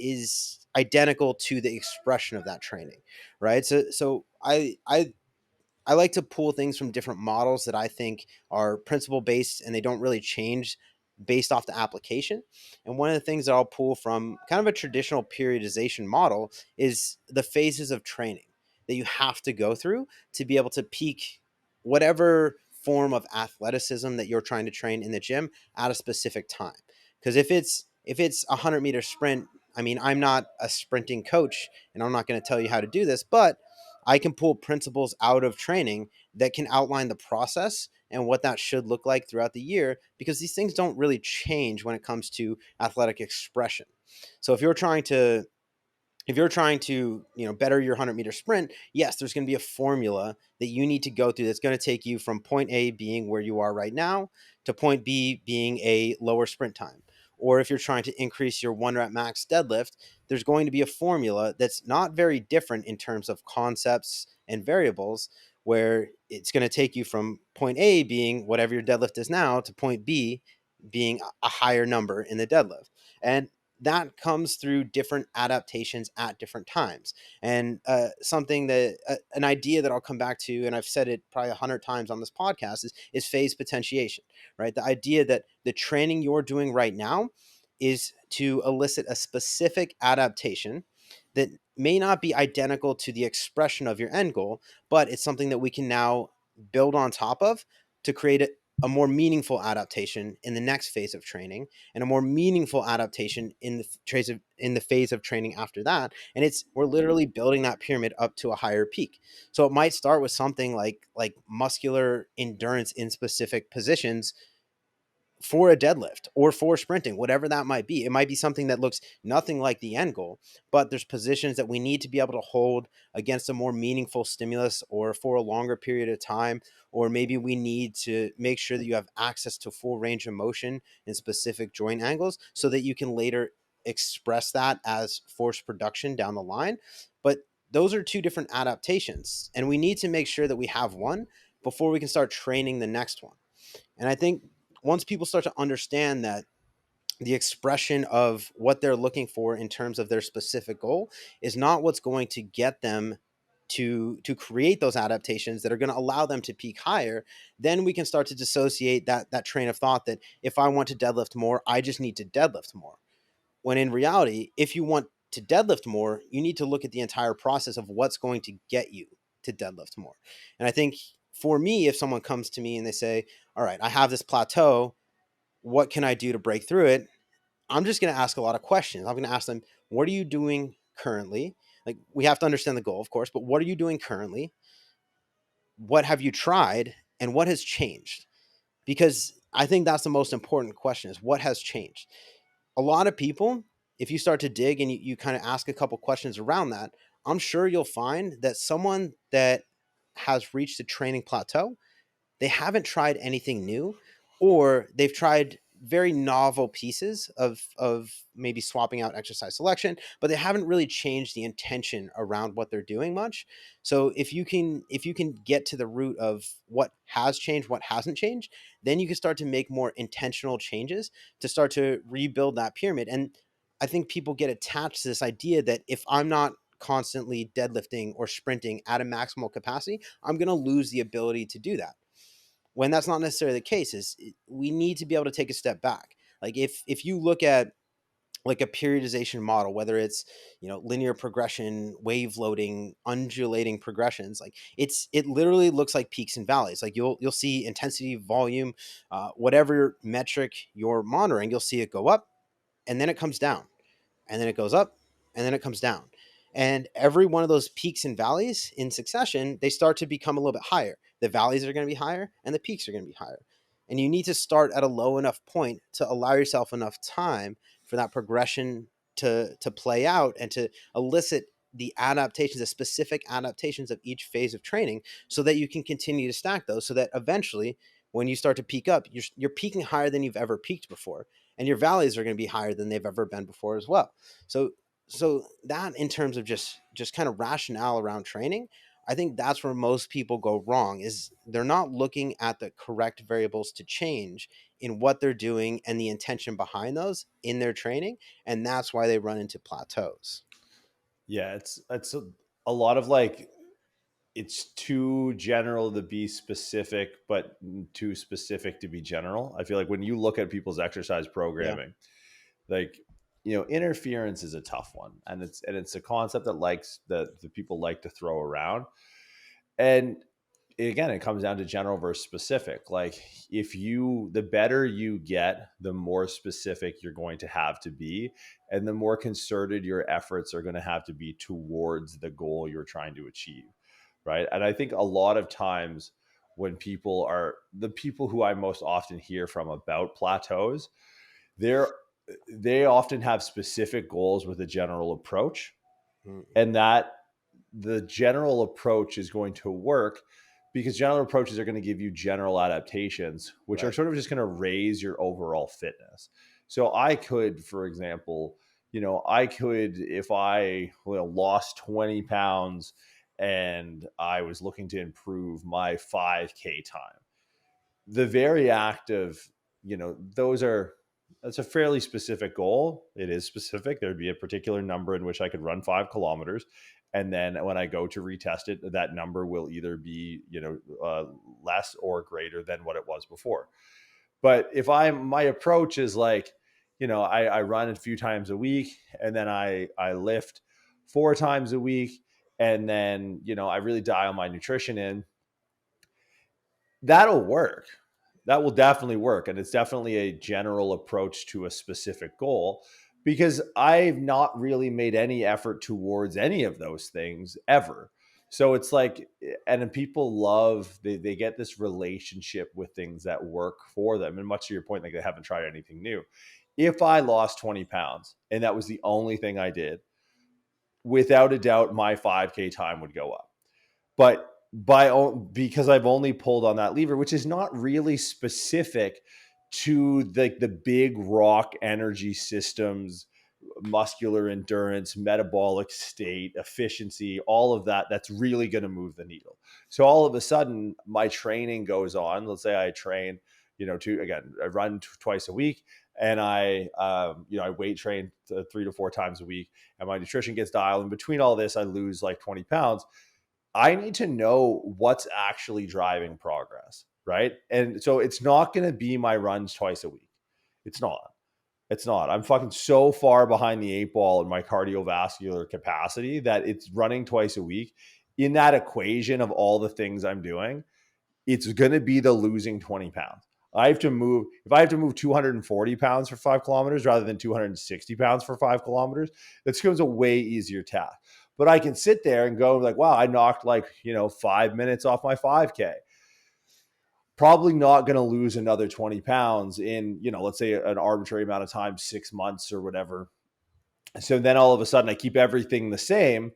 identical to the expression of that training, right? So I like to pull things from different models that I think are principle based and they don't really change based off the application. And one of the things that I'll pull from kind of a traditional periodization model is the phases of training that you have to go through to be able to peak whatever form of athleticism that you're trying to train in the gym at a specific time. Because if it's a 100-meter sprint, I mean, I'm not a sprinting coach and I'm not going to tell you how to do this, but I can pull principles out of training that can outline the process and what that should look like throughout the year, because these things don't really change when it comes to athletic expression. So if you're trying to better your 100-meter sprint, yes, there's going to be a formula that you need to go through that's going to take you from point A being where you are right now to point B being a lower sprint time. Or if you're trying to increase your 1 rep max deadlift, there's going to be a formula that's not very different in terms of concepts and variables, where it's going to take you from point A being whatever your deadlift is now to point B being a higher number in the deadlift. And that comes through different adaptations at different times. And an idea that I'll come back to, and I've said it probably 100 times on this podcast, is phase potentiation, right? The idea that the training you're doing right now is to elicit a specific adaptation that may not be identical to the expression of your end goal, but it's something that we can now build on top of to create a more meaningful adaptation in the next phase of training, and a more meaningful adaptation in the phase of training after that. And we're literally building that pyramid up to a higher peak. So it might start with something like muscular endurance in specific positions for a deadlift or for sprinting, whatever that might be. It might be something that looks nothing like the end goal, but there's positions that we need to be able to hold against a more meaningful stimulus or for a longer period of time. Or maybe we need to make sure that you have access to full range of motion in specific joint angles so that you can later express that as force production down the line. But those are two different adaptations, and we need to make sure that we have one before we can start training the next one. And I think once people start to understand that the expression of what they're looking for in terms of their specific goal is not what's going to get them to create those adaptations that are going to allow them to peak higher, then we can start to dissociate that train of thought that if I want to deadlift more, I just need to deadlift more. When in reality, if you want to deadlift more, you need to look at the entire process of what's going to get you to deadlift more. And I think for me, if someone comes to me and they say, all right, I have this plateau, what can I do to break through it? I'm just going to ask a lot of questions. I'm going to ask them, what are you doing currently? Like, we have to understand the goal, of course, but what are you doing currently? What have you tried? And what has changed? Because I think that's the most important question, is what has changed? A lot of people, if you start to dig and you kind of ask a couple questions around that, I'm sure you'll find that someone that has reached a training plateau, they haven't tried anything new, or they've tried very novel pieces of maybe swapping out exercise selection, but they haven't really changed the intention around what they're doing much. So if you can get to the root of what has changed, what hasn't changed, then you can start to make more intentional changes to start to rebuild that pyramid. And I think people get attached to this idea that if I'm not constantly deadlifting or sprinting at a maximal capacity, I'm going to lose the ability to do that, when that's not necessarily the case. We need to be able to take a step back. Like, if you look at like a periodization model, whether it's linear progression, wave loading, undulating progressions, like it literally looks like peaks and valleys. Like you'll see intensity, volume, whatever metric you're monitoring, you'll see it go up and then it comes down, and then it goes up and then it comes down. And every one of those peaks and valleys in succession, they start to become a little bit higher. The valleys are going to be higher and the peaks are going to be higher. And you need to start at a low enough point to allow yourself enough time for that progression to play out and to elicit the adaptations, the specific adaptations of each phase of training, so that you can continue to stack those, so that eventually when you start to peak up, you're peaking higher than you've ever peaked before, and your valleys are going to be higher than they've ever been before as well. So that, in terms of just kind of rationale around training, I think that's where most people go wrong, is they're not looking at the correct variables to change in what they're doing and the intention behind those in their training, and that's why they run into plateaus. Yeah, it's a lot of like, it's too general to be specific, but too specific to be general. I feel like when you look at people's exercise Yeah. programming, like, you know, interference is a tough one, and it's a concept that likes that the people like to throw around. And again, it comes down to general versus specific. Like, if you, the better you get, the more specific you're going to have to be, and the more concerted your efforts are going to have to be towards the goal you're trying to achieve, right? And I think a lot of times when people are, the people who I most often hear from about plateaus, they're they often have specific goals with a general approach, Mm. and that the general approach is going to work because general approaches are going to give you general adaptations, which are Right. sort of just going to raise your overall fitness. So I could, for example, I could, if I lost 20 pounds and I was looking to improve my 5K time, the very act of, that's a fairly specific goal. It is specific. There'd be a particular number in which I could run 5 kilometers. And then when I go to retest it, that number will either be, less or greater than what it was before. But if my approach is like, I run a few times a week, and then I lift 4 times a week, and then, I really dial my nutrition in, that'll work. That will definitely work. And it's definitely a general approach to a specific goal, because I've not really made any effort towards any of those things ever. So it's like, and people they get this relationship with things that work for them. And much to your point, like, they haven't tried anything new. If I lost 20 pounds and that was the only thing I did, without a doubt, my 5K time would go up. But because I've only pulled on that lever, which is not really specific to the big rock energy systems, muscular endurance, metabolic state, efficiency, all of that, that's really going to move the needle. So all of a sudden, my training goes on. Let's say I train, I run twice a week, and I weight train 3 to 4 times a week, and my nutrition gets dialed. In between all this, I lose like 20 pounds. I need to know what's actually driving progress, right? And so it's not going to be my runs twice a week. It's not. It's not. I'm fucking so far behind the 8 ball in my cardiovascular capacity that it's running twice a week. In that equation of all the things I'm doing, it's going to be the losing 20 pounds. If I have to move 240 pounds for 5 kilometers rather than 260 pounds for 5 kilometers, that's becomes a way easier task. But I can sit there and go like, wow, I knocked 5 minutes off my 5K. Probably not going to lose another 20 pounds in, let's say an arbitrary amount of time, 6 months or whatever. So then all of a sudden I keep everything the same.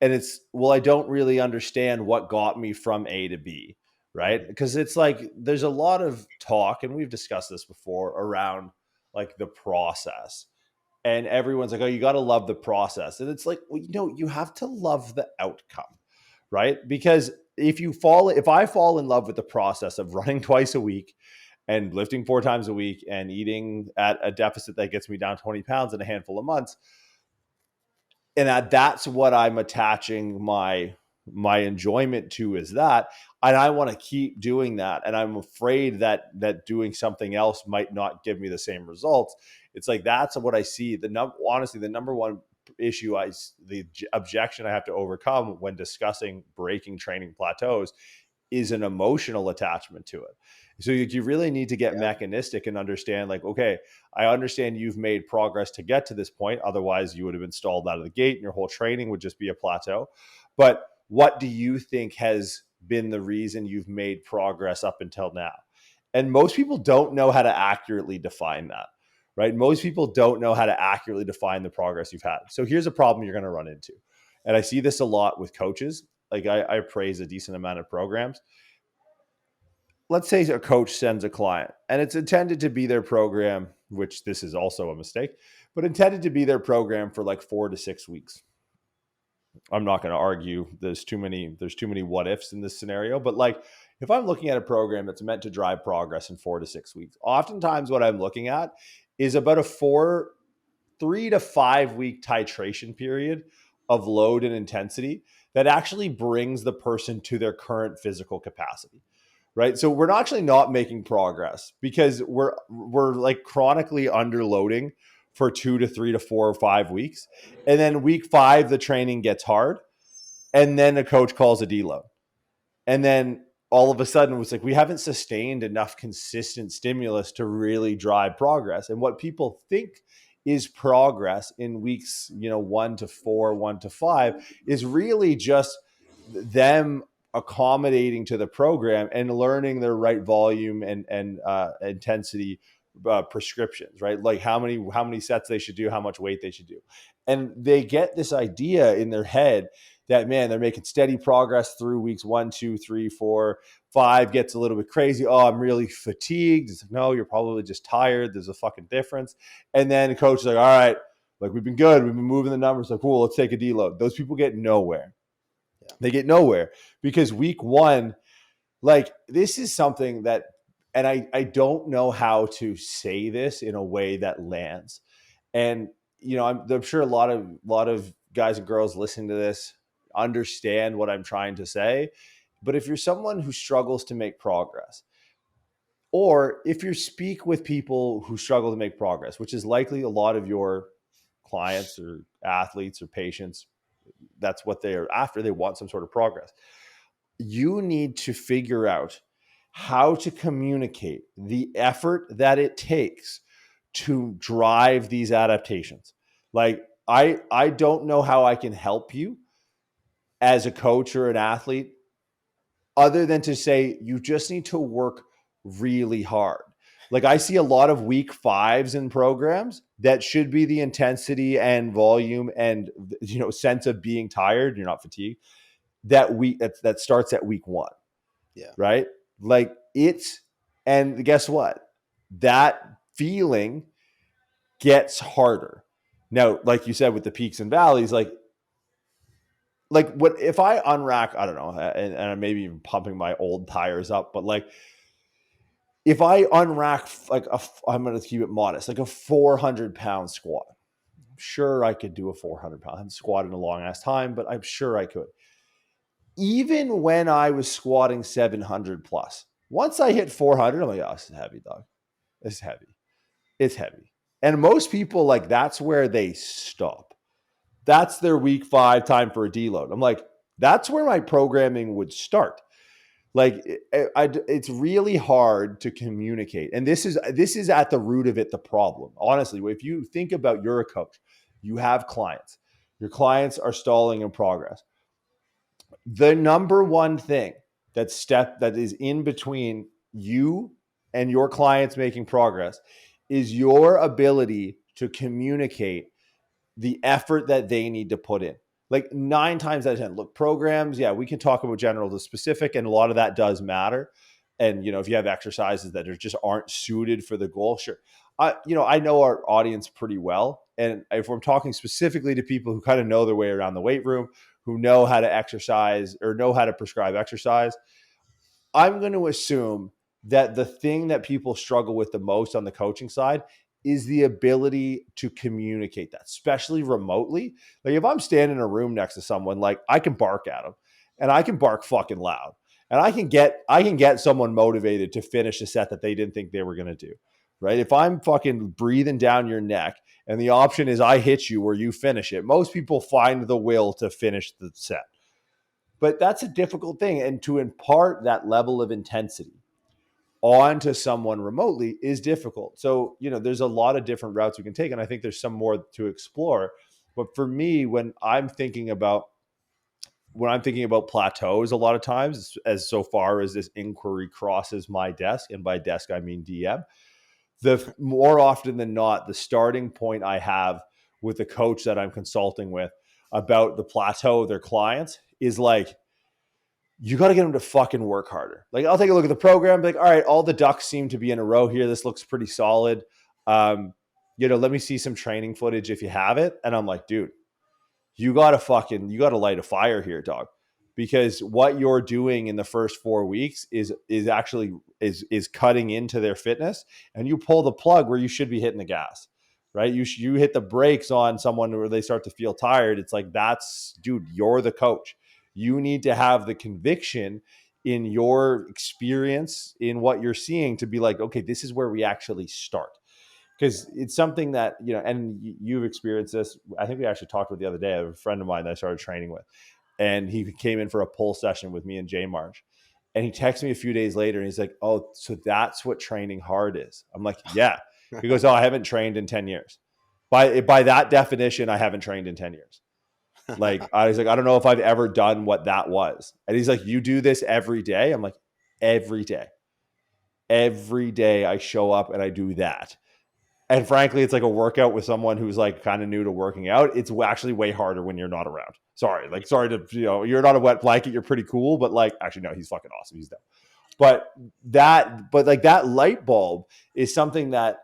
And it's, well, I don't really understand what got me from A to B, right? Because it's like, there's a lot of talk, and we've discussed this before, around like the process. And everyone's like, oh, you got to love the process. And it's like, well, you have to love the outcome, right? Because if I fall in love with the process of running twice a week and lifting 4 times a week and eating at a deficit that gets me down 20 pounds in a handful of months, and that's what I'm attaching my enjoyment to, is that, and I want to keep doing that, and I'm afraid that doing something else might not give me the same results. It's like, that's what I see. Honestly, the number one issue, the objection I have to overcome when discussing breaking training plateaus, is an emotional attachment to it. So you really need to get mechanistic and understand, like, okay, I understand you've made progress to get to this point. Otherwise, you would have been stalled out of the gate and your whole training would just be a plateau. But what do you think has been the reason you've made progress up until now? And most people don't know how to accurately define that, right? Most people don't know how to accurately define the progress you've had. So here's a problem you're going to run into. And I see this a lot with coaches. Like I praise a decent amount of programs. Let's say a coach sends a client and it's intended to be their program, which this is also a mistake, but intended to be their program for like 4 to 6 weeks. I'm not going to argue there's too many what ifs in this scenario, but like if I'm looking at a program that's meant to drive progress in 4 to 6 weeks, oftentimes what I'm looking at is about a 3 to 5 week titration period of load and intensity that actually brings the person to their current physical capacity. Right. So we're actually not making progress because we're like chronically underloading for 2 to 3 to 4 or 5 weeks. And then week 5, the training gets hard. And then the coach calls a deload. And then all of a sudden it was like, we haven't sustained enough consistent stimulus to really drive progress. And what people think is progress in weeks, 1 to 4, 1 to 5 is really just them accommodating to the program and learning their right volume and intensity prescriptions, right? Like how many sets they should do, how much weight they should do. And they get this idea in their head that, man, they're making steady progress through weeks 1, 2, 3, 4, 5 gets a little bit crazy. Oh, I'm really fatigued. It's like, no, you're probably just tired. There's a fucking difference. And then the coach is like, all right, like we've been good. We've been moving the numbers. Like, cool, let's take a deload. Those people get nowhere. Yeah. They get nowhere because week 1, like this is something that, and I don't know how to say this in a way that lands. And, I'm sure a lot of guys and girls listening to this understand what I'm trying to say. But if you're someone who struggles to make progress, or if you speak with people who struggle to make progress, which is likely a lot of your clients or athletes or patients, that's what they're after. They want some sort of progress. You need to figure out how to communicate the effort that it takes to drive these adaptations. Like I don't know how I can help you as a coach or an athlete other than to say you just need to work really hard. Like I see a lot of week 5s in programs that should be the intensity and volume and sense of being tired, you're not fatigued, that starts at week 1. Yeah. Right? Like and guess what? That feeling gets harder. Now, like you said, with the peaks and valleys, like what if I unrack, I don't know, and I'm maybe even pumping my old tires up, but like if I unrack I'm going to keep it modest, like a 400-pound squat. I'm sure I could do a 400-pound. I haven't squatted in a long ass time, but I'm sure I could. Even when I was squatting 700 plus, once I hit 400, I'm like, oh, this is heavy, dog. This is heavy. It's heavy. And most people, like, that's where they stop. That's their week 5 time for a deload. I'm like, that's where my programming would start. Like, it's really hard to communicate. And this is at the root of it, the problem. Honestly, if you think about you're a coach, you have clients. Your clients are stalling in progress. The number one thing that is in between you and your clients making progress is your ability to communicate the effort that they need to put in. Like 9 times out of 10, look, programs, yeah, we can talk about general to specific, and a lot of that does matter. And, if you have exercises that just aren't suited for the goal, sure. I know our audience pretty well. And if I'm talking specifically to people who kind of know their way around the weight room, who know how to exercise or know how to prescribe exercise, I'm going to assume that the thing that people struggle with the most on the coaching side is the ability to communicate that, especially remotely. Like if I'm standing in a room next to someone, like I can bark at them and I can bark fucking loud and I can get someone motivated to finish a set that they didn't think they were going to do. Right. If I'm fucking breathing down your neck and the option is I hit you or you finish it, most people find the will to finish the set. But that's a difficult thing. And to impart that level of intensity onto someone remotely is difficult. So, there's a lot of different routes we can take. And I think there's some more to explore. But for me, when I'm thinking about when I'm thinking about plateaus, a lot of times, as so far as this inquiry crosses my desk, and by desk I mean DM, the more often than not, the starting point I have with the coach that I'm consulting with about the plateau of their clients is like, you got to get them to fucking work harder. Like, I'll take a look at the program, be like, all right, all the ducks seem to be in a row here. This looks pretty solid. Um, let me see some training footage if you have it. And I'm like, dude, you gotta light a fire here, dog. Because what you're doing in the first 4 weeks is actually is cutting into their fitness, and you pull the plug where you should be hitting the gas, right? You hit the brakes on someone where they start to feel tired. It's like, that's, dude, you're the coach. You need to have the conviction in your experience in what you're seeing to be like, okay, this is where we actually start, because it's something that, and you've experienced this. I think we actually talked about the other day. I have a friend of mine that I started training with, and he came in for a pull session with me and Jay March, and he texted me a few days later and he's like, oh, so that's what training hard is. I'm like, yeah. He goes, oh, I haven't trained in 10 years. By that definition, I haven't trained in 10 years. Like, I was like, I don't know if I've ever done what that was. And he's like, you do this every day? I'm like, every day. Every day I show up and I do that. And frankly, it's like a workout with someone who's like kind of new to working out. It's actually way harder when you're not around. Sorry to, you're not a wet blanket. You're pretty cool, but like, actually, no, he's fucking awesome. He's dope. But like that light bulb is something that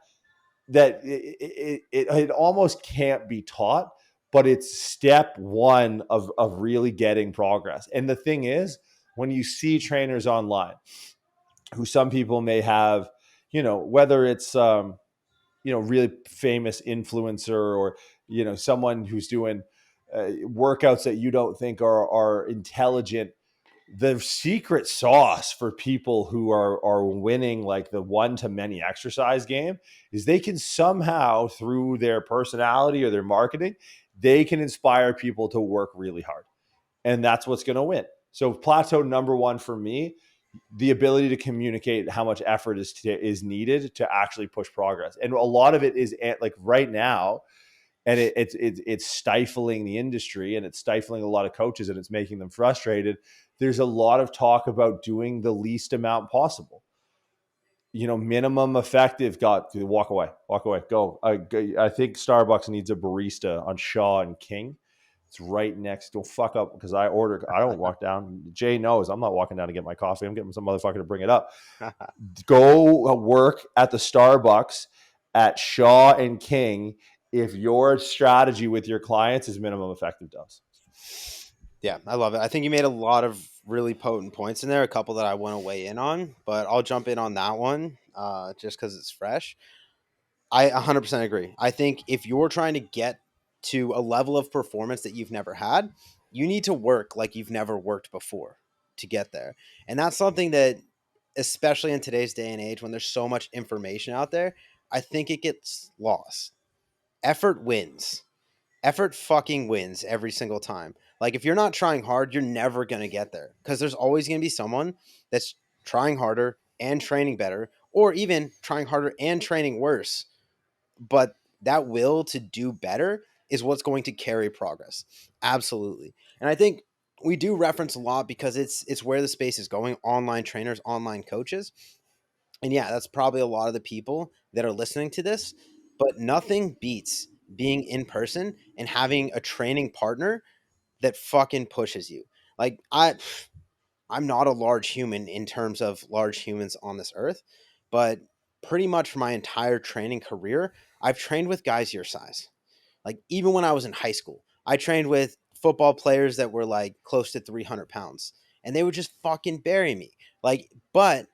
it almost can't be taught, but it's step one of really getting progress. And the thing is, when you see trainers online, who some people may have, whether it's, really famous influencer, or, someone who's doing workouts that you don't think are intelligent. The secret sauce for people who are winning like the one to many exercise game is they can somehow, through their personality or their marketing, they can inspire people to work really hard. And that's what's going to win. So plateau number one for me, the ability to communicate how much effort is needed to actually push progress. And a lot of it is like right now, and it's stifling the industry, and it's stifling a lot of coaches, and it's making them frustrated. There's a lot of talk about doing the least amount possible. Minimum effective. Walk away, go. I think Starbucks needs a barista on Shaw and King. It's right next. Don't fuck up, because I don't walk down. Jay knows I'm not walking down to get my coffee. I'm getting some motherfucker to bring it up. Go work at the Starbucks at Shaw and King if your strategy with your clients is minimum effective dose. Yeah, I love it. I think you made a lot of really potent points in there, a couple that I want to weigh in on, but I'll jump in on that one just because it's fresh. I 100% agree. I think if you're trying to get to a level of performance that you've never had, you need to work like you've never worked before to get there. And that's something that, especially in today's day and age when there's so much information out there, I think it gets lost. Effort wins. Effort fucking wins every single time. Like, if you're not trying hard, you're never going to get there, because there's always going to be someone that's trying harder and training better, or even trying harder and training worse. But that will to do better is what's going to carry progress. Absolutely. And I think we do reference a lot because it's where the space is going, online trainers, online coaches. And yeah, that's probably a lot of the people that are listening to this, but nothing beats being in person and having a training partner that fucking pushes you. Like, I'm not a large human in terms of large humans on this earth, but pretty much for my entire training career, I've trained with guys your size. Like, even when I was in high school, I trained with football players that were like close to 300 pounds, and they would just fucking bury me. Like, but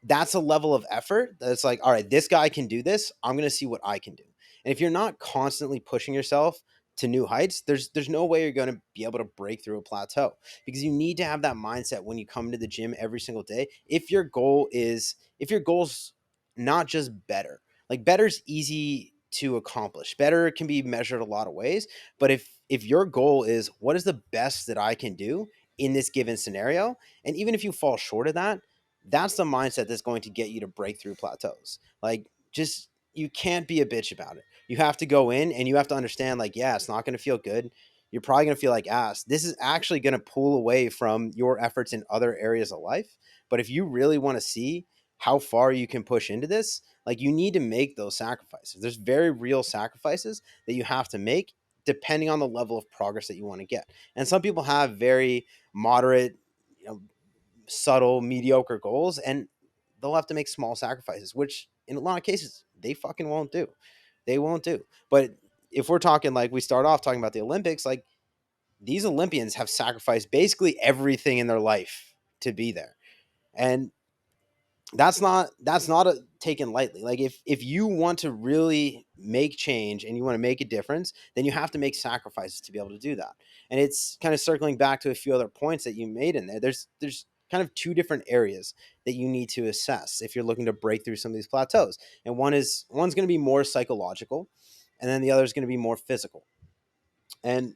that's a level of effort that's like, all right, this guy can do this. I'm going to see what I can do. And if you're not constantly pushing yourself to new heights, there's no way you're going to be able to break through a plateau, because you need to have that mindset when you come to the gym every single day. If your goal's not just better, like, better's easy to accomplish. Better can be measured a lot of ways, but if your goal is what is the best that I can do in this given scenario, and even if you fall short of that, that's the mindset that's going to get you to break through plateaus. Like, just, you can't be a bitch about it. You have to go in and you have to understand, like, yeah, it's not going to feel good. you're probably going to feel like ass. This is actually going to pull away from your efforts in other areas of life. But if you really want to see how far you can push into this, like, you need to make those sacrifices. There's very real sacrifices that you have to make depending on the level of progress that you want to get. And some people have very moderate, you know, subtle, mediocre goals, and they'll have to make small sacrifices, which in a lot of cases they fucking won't do. They won't do. But if we're talking, like, we start off talking about the Olympics, like, these Olympians have sacrificed basically everything in their life to be there. And that's not taken lightly. Like, if you want to really make change and you want to make a difference, then you have to make sacrifices to be able to do that. And it's kind of circling back to a few other points that you made in there. There's kind of two different areas that you need to assess if you're looking to break through some of these plateaus. And one's going to be more psychological, and then the other is going to be more physical. And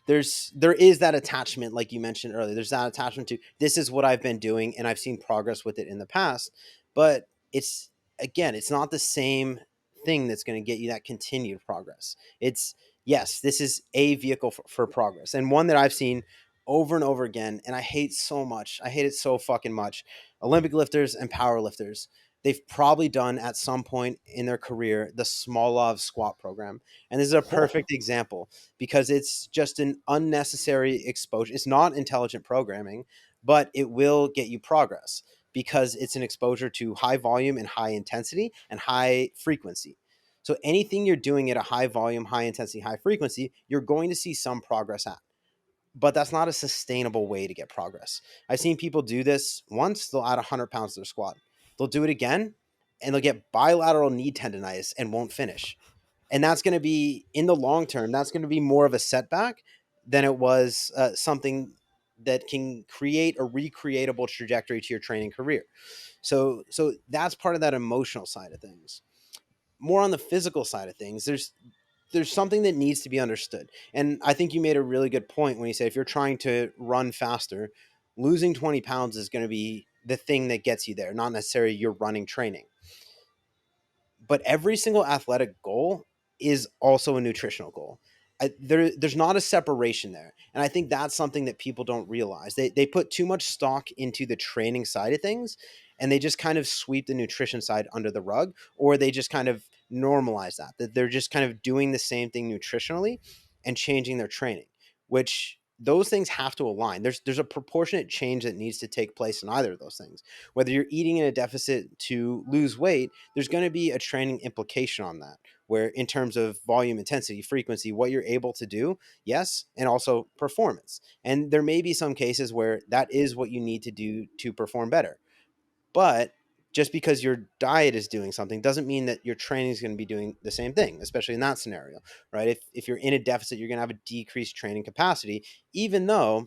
there is that attachment, like you mentioned earlier. There's that attachment to, this is what I've been doing and I've seen progress with it in the past. But it's, again, it's not the same thing that's going to get you that continued progress. It's, yes, this is a vehicle for progress, and one that I've seen over and over again, and I hate so much. I hate it so fucking much. Olympic lifters and power lifters, they've probably done at some point in their career the Smolov squat program. And this is a Oh, perfect example, because it's just an unnecessary exposure. It's not intelligent programming, but it will get you progress because it's an exposure to high volume and high intensity and high frequency. So anything you're doing at a high volume, high intensity, high frequency, you're going to see some progress at. But that's not a sustainable way to get progress. I've seen people do this once, they'll add 100 pounds to their squat. They'll do it again, and they'll get bilateral knee tendonitis and won't finish. And that's going to be, in the long term, that's going to be more of a setback than it was something that can create a recreatable trajectory to your training career. So that's part of that emotional side of things. More on the physical side of things, there's something that needs to be understood. And I think you made a really good point when you said, if you're trying to run faster, losing 20 pounds is going to be the thing that gets you there, not necessarily your running training. But every single athletic goal is also a nutritional goal. There's not a separation there. And I think that's something that people don't realize. They put too much stock into the training side of things, and they just kind of sweep the nutrition side under the rug, or they just kind of normalize that they're just kind of doing the same thing nutritionally and changing their training, which those things have to align. There's a proportionate change that needs to take place in either of those things. Whether you're eating in a deficit to lose weight, there's going to be a training implication on that, where in terms of volume, intensity, frequency, what you're able to do, yes, and also performance. And there may be some cases where that is what you need to do to perform better. But just because your diet is doing something doesn't mean that your training is going to be doing the same thing, especially in that scenario, right? If you're in a deficit, you're going to have a decreased training capacity, even though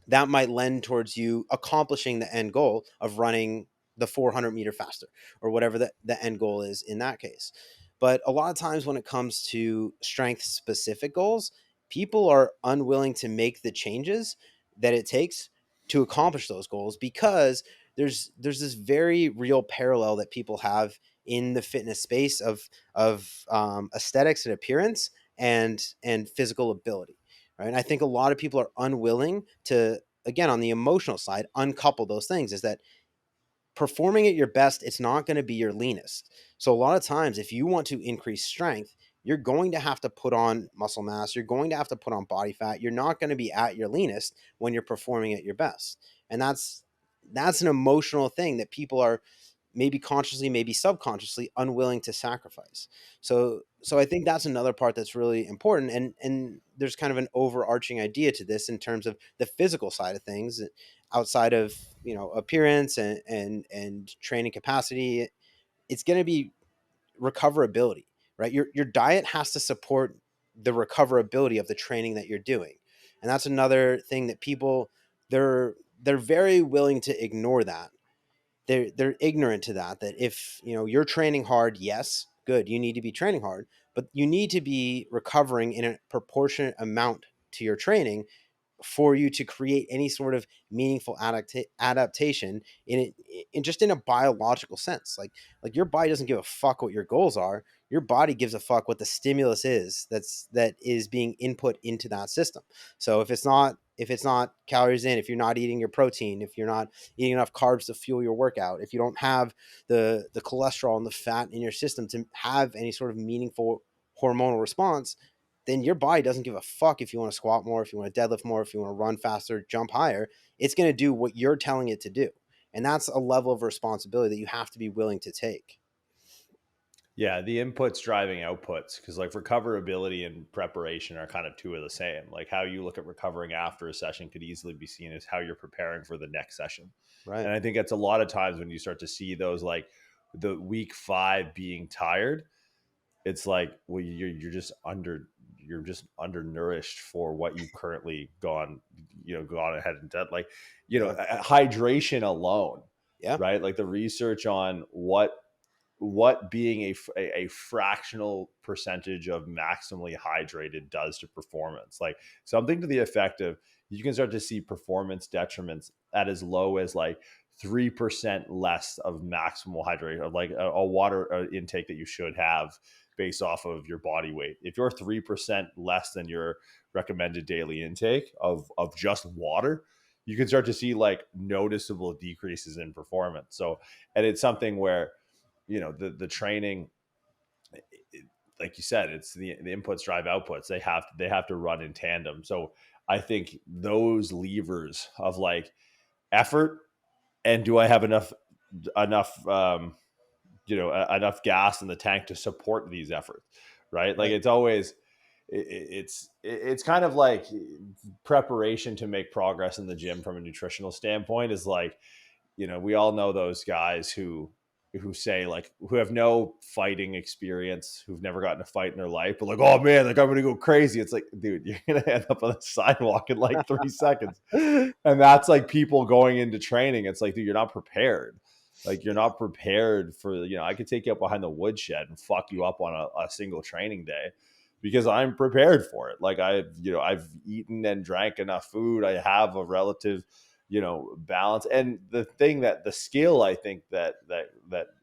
that might lend towards you accomplishing the end goal of running the 400-meter faster, or whatever the end goal is in that case. But a lot of times when it comes to strength specific goals, people are unwilling to make the changes that it takes to accomplish those goals, because there's this very real parallel that people have in the fitness space of aesthetics and appearance and physical ability, right? And I think a lot of people are unwilling to, again, on the emotional side, uncouple those things. Is that performing at your best, it's not going to be your leanest. So a lot of times, if you want to increase strength, you're going to have to put on muscle mass. You're going to have to put on body fat. You're not going to be at your leanest when you're performing at your best. And that's an emotional thing that people are maybe consciously, maybe subconsciously unwilling to sacrifice. So I think that's another part that's really important. And there's kind of an overarching idea to this in terms of the physical side of things, outside of, appearance and training capacity. It's going to be recoverability, right? Your diet has to support the recoverability of the training that you're doing. And that's another thing that people, they're very willing to ignore that. They're ignorant to that if you're training hard, yes, good, you need to be training hard, but you need to be recovering in a proportionate amount to your training for you to create any sort of meaningful adaptation in it, in just in a biological sense. Like your body doesn't give a fuck what your goals are. Your body gives a fuck what the stimulus is that is being input into that system. So if it's not calories in, if you're not eating your protein, if you're not eating enough carbs to fuel your workout, if you don't have the cholesterol and the fat in your system to have any sort of meaningful hormonal response, then your body doesn't give a fuck if you want to squat more, if you want to deadlift more, if you want to run faster, jump higher. It's going to do what you're telling it to do. And that's a level of responsibility that you have to be willing to take. Yeah, the inputs driving outputs, because like recoverability and preparation are kind of two of the same. Like how you look at recovering after a session could easily be seen as how you're preparing for the next session. Right. And I think it's a lot of times when you start to see those, like the week 5 being tired, it's like, well, you're just undernourished for what you've currently gone ahead and done. Like, Yeah. hydration alone, Yeah. right? Like the research on what being a fractional percentage of maximally hydrated does to performance. Like something to the effect of, you can start to see performance detriments at as low as like 3% less of maximal hydration, like a water intake that you should have based off of your body weight. If you're 3% less than your recommended daily intake of just water, you can start to see like noticeable decreases in performance. So, and it's something where, the training, like you said, it's the inputs drive outputs. They have to run in tandem. So I think those levers of like effort, and do I have enough enough gas in the tank to support these efforts, right? Like Right. it's always, it's kind of like preparation to make progress in the gym from a nutritional standpoint is like, we all know those guys who say, like, who have no fighting experience, who've never gotten a fight in their life, but like, oh man, like I'm gonna go crazy. It's like, dude, you're gonna end up on the sidewalk in like 3 seconds. And that's like people going into training. It's like, dude, you're not prepared. Like you're not prepared for, I could take you up behind the woodshed and fuck you up on a single training day because I'm prepared for it. Like I've eaten and drank enough food. I have a relative, balance. And the thing, that the skill, I think that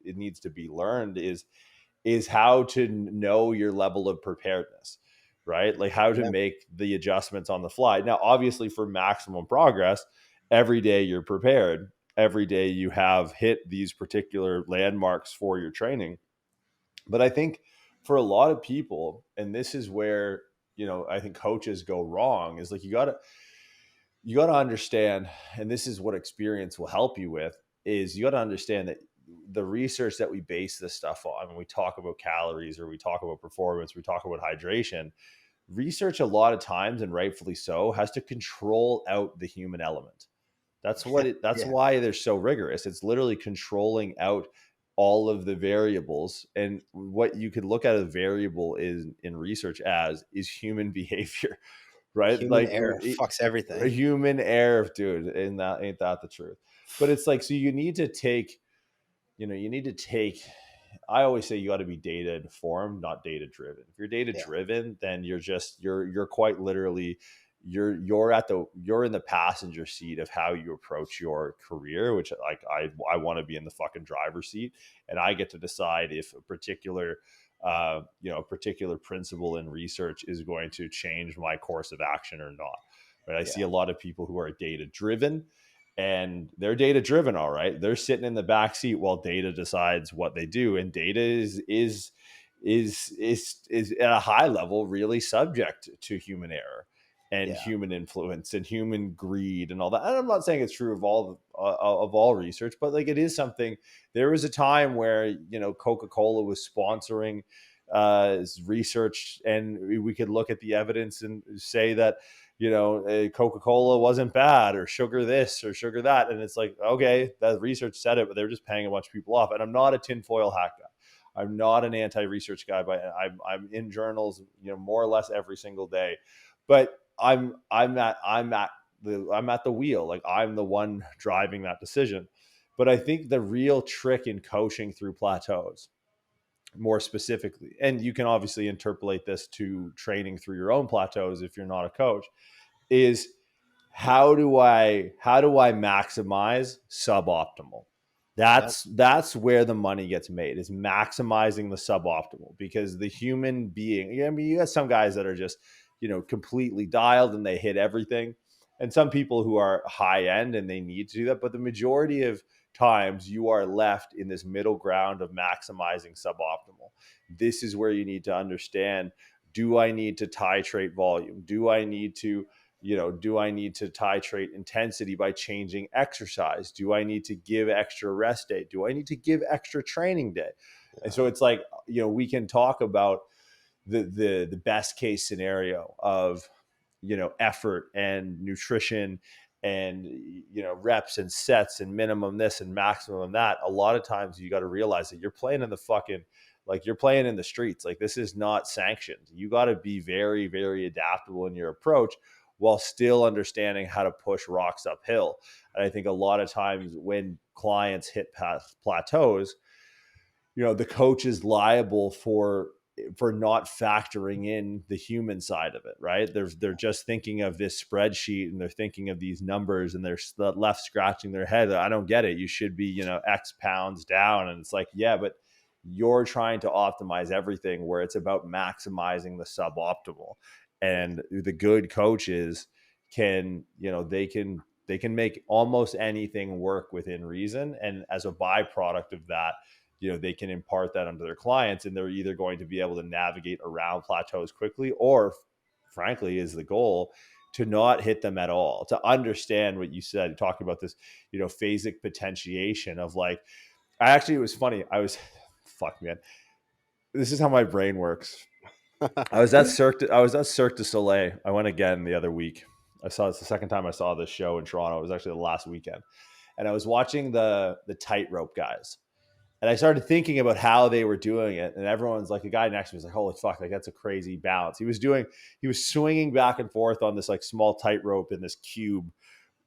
it needs to be learned is how to know your level of preparedness, right? Like how to Yeah. make the adjustments on the fly. Now, obviously for maximum progress, every day you're prepared, every day you have hit these particular landmarks for your training. But I think for a lot of people, and this is where, I think coaches go wrong, is like, you got to understand, and this is what experience will help you with, is you got to understand that the research that we base this stuff on, when we talk about calories or we talk about performance, we talk about hydration, research a lot of times, and rightfully so, has to control out the human element. That's Yeah. why they're so rigorous. It's literally controlling out all of the variables. And what you could look at a variable is in research as is human behavior, right? Human Like error fucks everything. human error, dude. And that ain't that the truth. But it's like, so you need to take, I always say you got to be data informed, not data driven. If you're data Yeah. driven, then you're quite literally, you're in the passenger seat of how you approach your career, which like I want to be in the fucking driver's seat, and I get to decide if a particular principle in research is going to change my course of action or not. Right? I see Yeah. a lot of people who are data driven, and they're data driven, all right. They're sitting in the back seat while data decides what they do, and data is at a high level really subject to human error and Yeah. human influence and human greed and all that. And I'm not saying it's true of all research, but like it is something. There was a time where Coca-Cola was sponsoring research, and we could look at the evidence and say that Coca-Cola wasn't bad, or sugar this or sugar that. And it's like, okay, that research said it, but they're just paying a bunch of people off. And I'm not a tinfoil hat guy. I'm not an anti-research guy, but I'm in journals, more or less every single day. But I'm at the wheel. Like I'm the one driving that decision. But I think the real trick in coaching through Plateaus, more specifically, and you can obviously interpolate this to training through your own Plateaus if you're not a coach, is how do I maximize suboptimal? Yep. That's where the money gets made, is maximizing the suboptimal, because the human being, I mean, you got some guys that are just, completely dialed and they hit everything. And some people who are high end and they need to do that. But the majority of times you are left in this middle ground of maximizing suboptimal. This is where you need to understand, do I need to titrate volume? Do I need to titrate intensity by changing exercise? Do I need to give extra rest day? Do I need to give extra training day? And so it's like, we can talk about the best case scenario of, effort and nutrition and, reps and sets and minimum this and maximum that. A lot of times you got to realize that you're playing in the fucking, like, you're playing in the streets. Like, this is not sanctioned. You got to be very, very adaptable in your approach while still understanding how to push rocks uphill. And I think a lot of times when clients hit past plateaus, the coach is liable for not factoring in the human side of it, right? They're just thinking of this spreadsheet and they're thinking of these numbers and they're left scratching their head. I don't get it. You should be, X pounds down. And it's like, yeah, but you're trying to optimize everything where it's about maximizing the suboptimal. And the good coaches can, they can make almost anything work within reason. And as a byproduct of that, they can impart that onto their clients, and they're either going to be able to navigate around plateaus quickly, or frankly is the goal to not hit them at all, to understand what you said, talking about this, phasic potentiation of like, it was funny. Fuck man, this is how my brain works. I was at Cirque du Soleil. I went again the other week. It's the second time I saw this show in Toronto. It was actually the last weekend. And I was watching the tightrope guys. And I started thinking about how they were doing it. And everyone's like, the guy next to me was like, holy fuck, like that's a crazy balance. He was swinging back and forth on this like small tightrope in this cube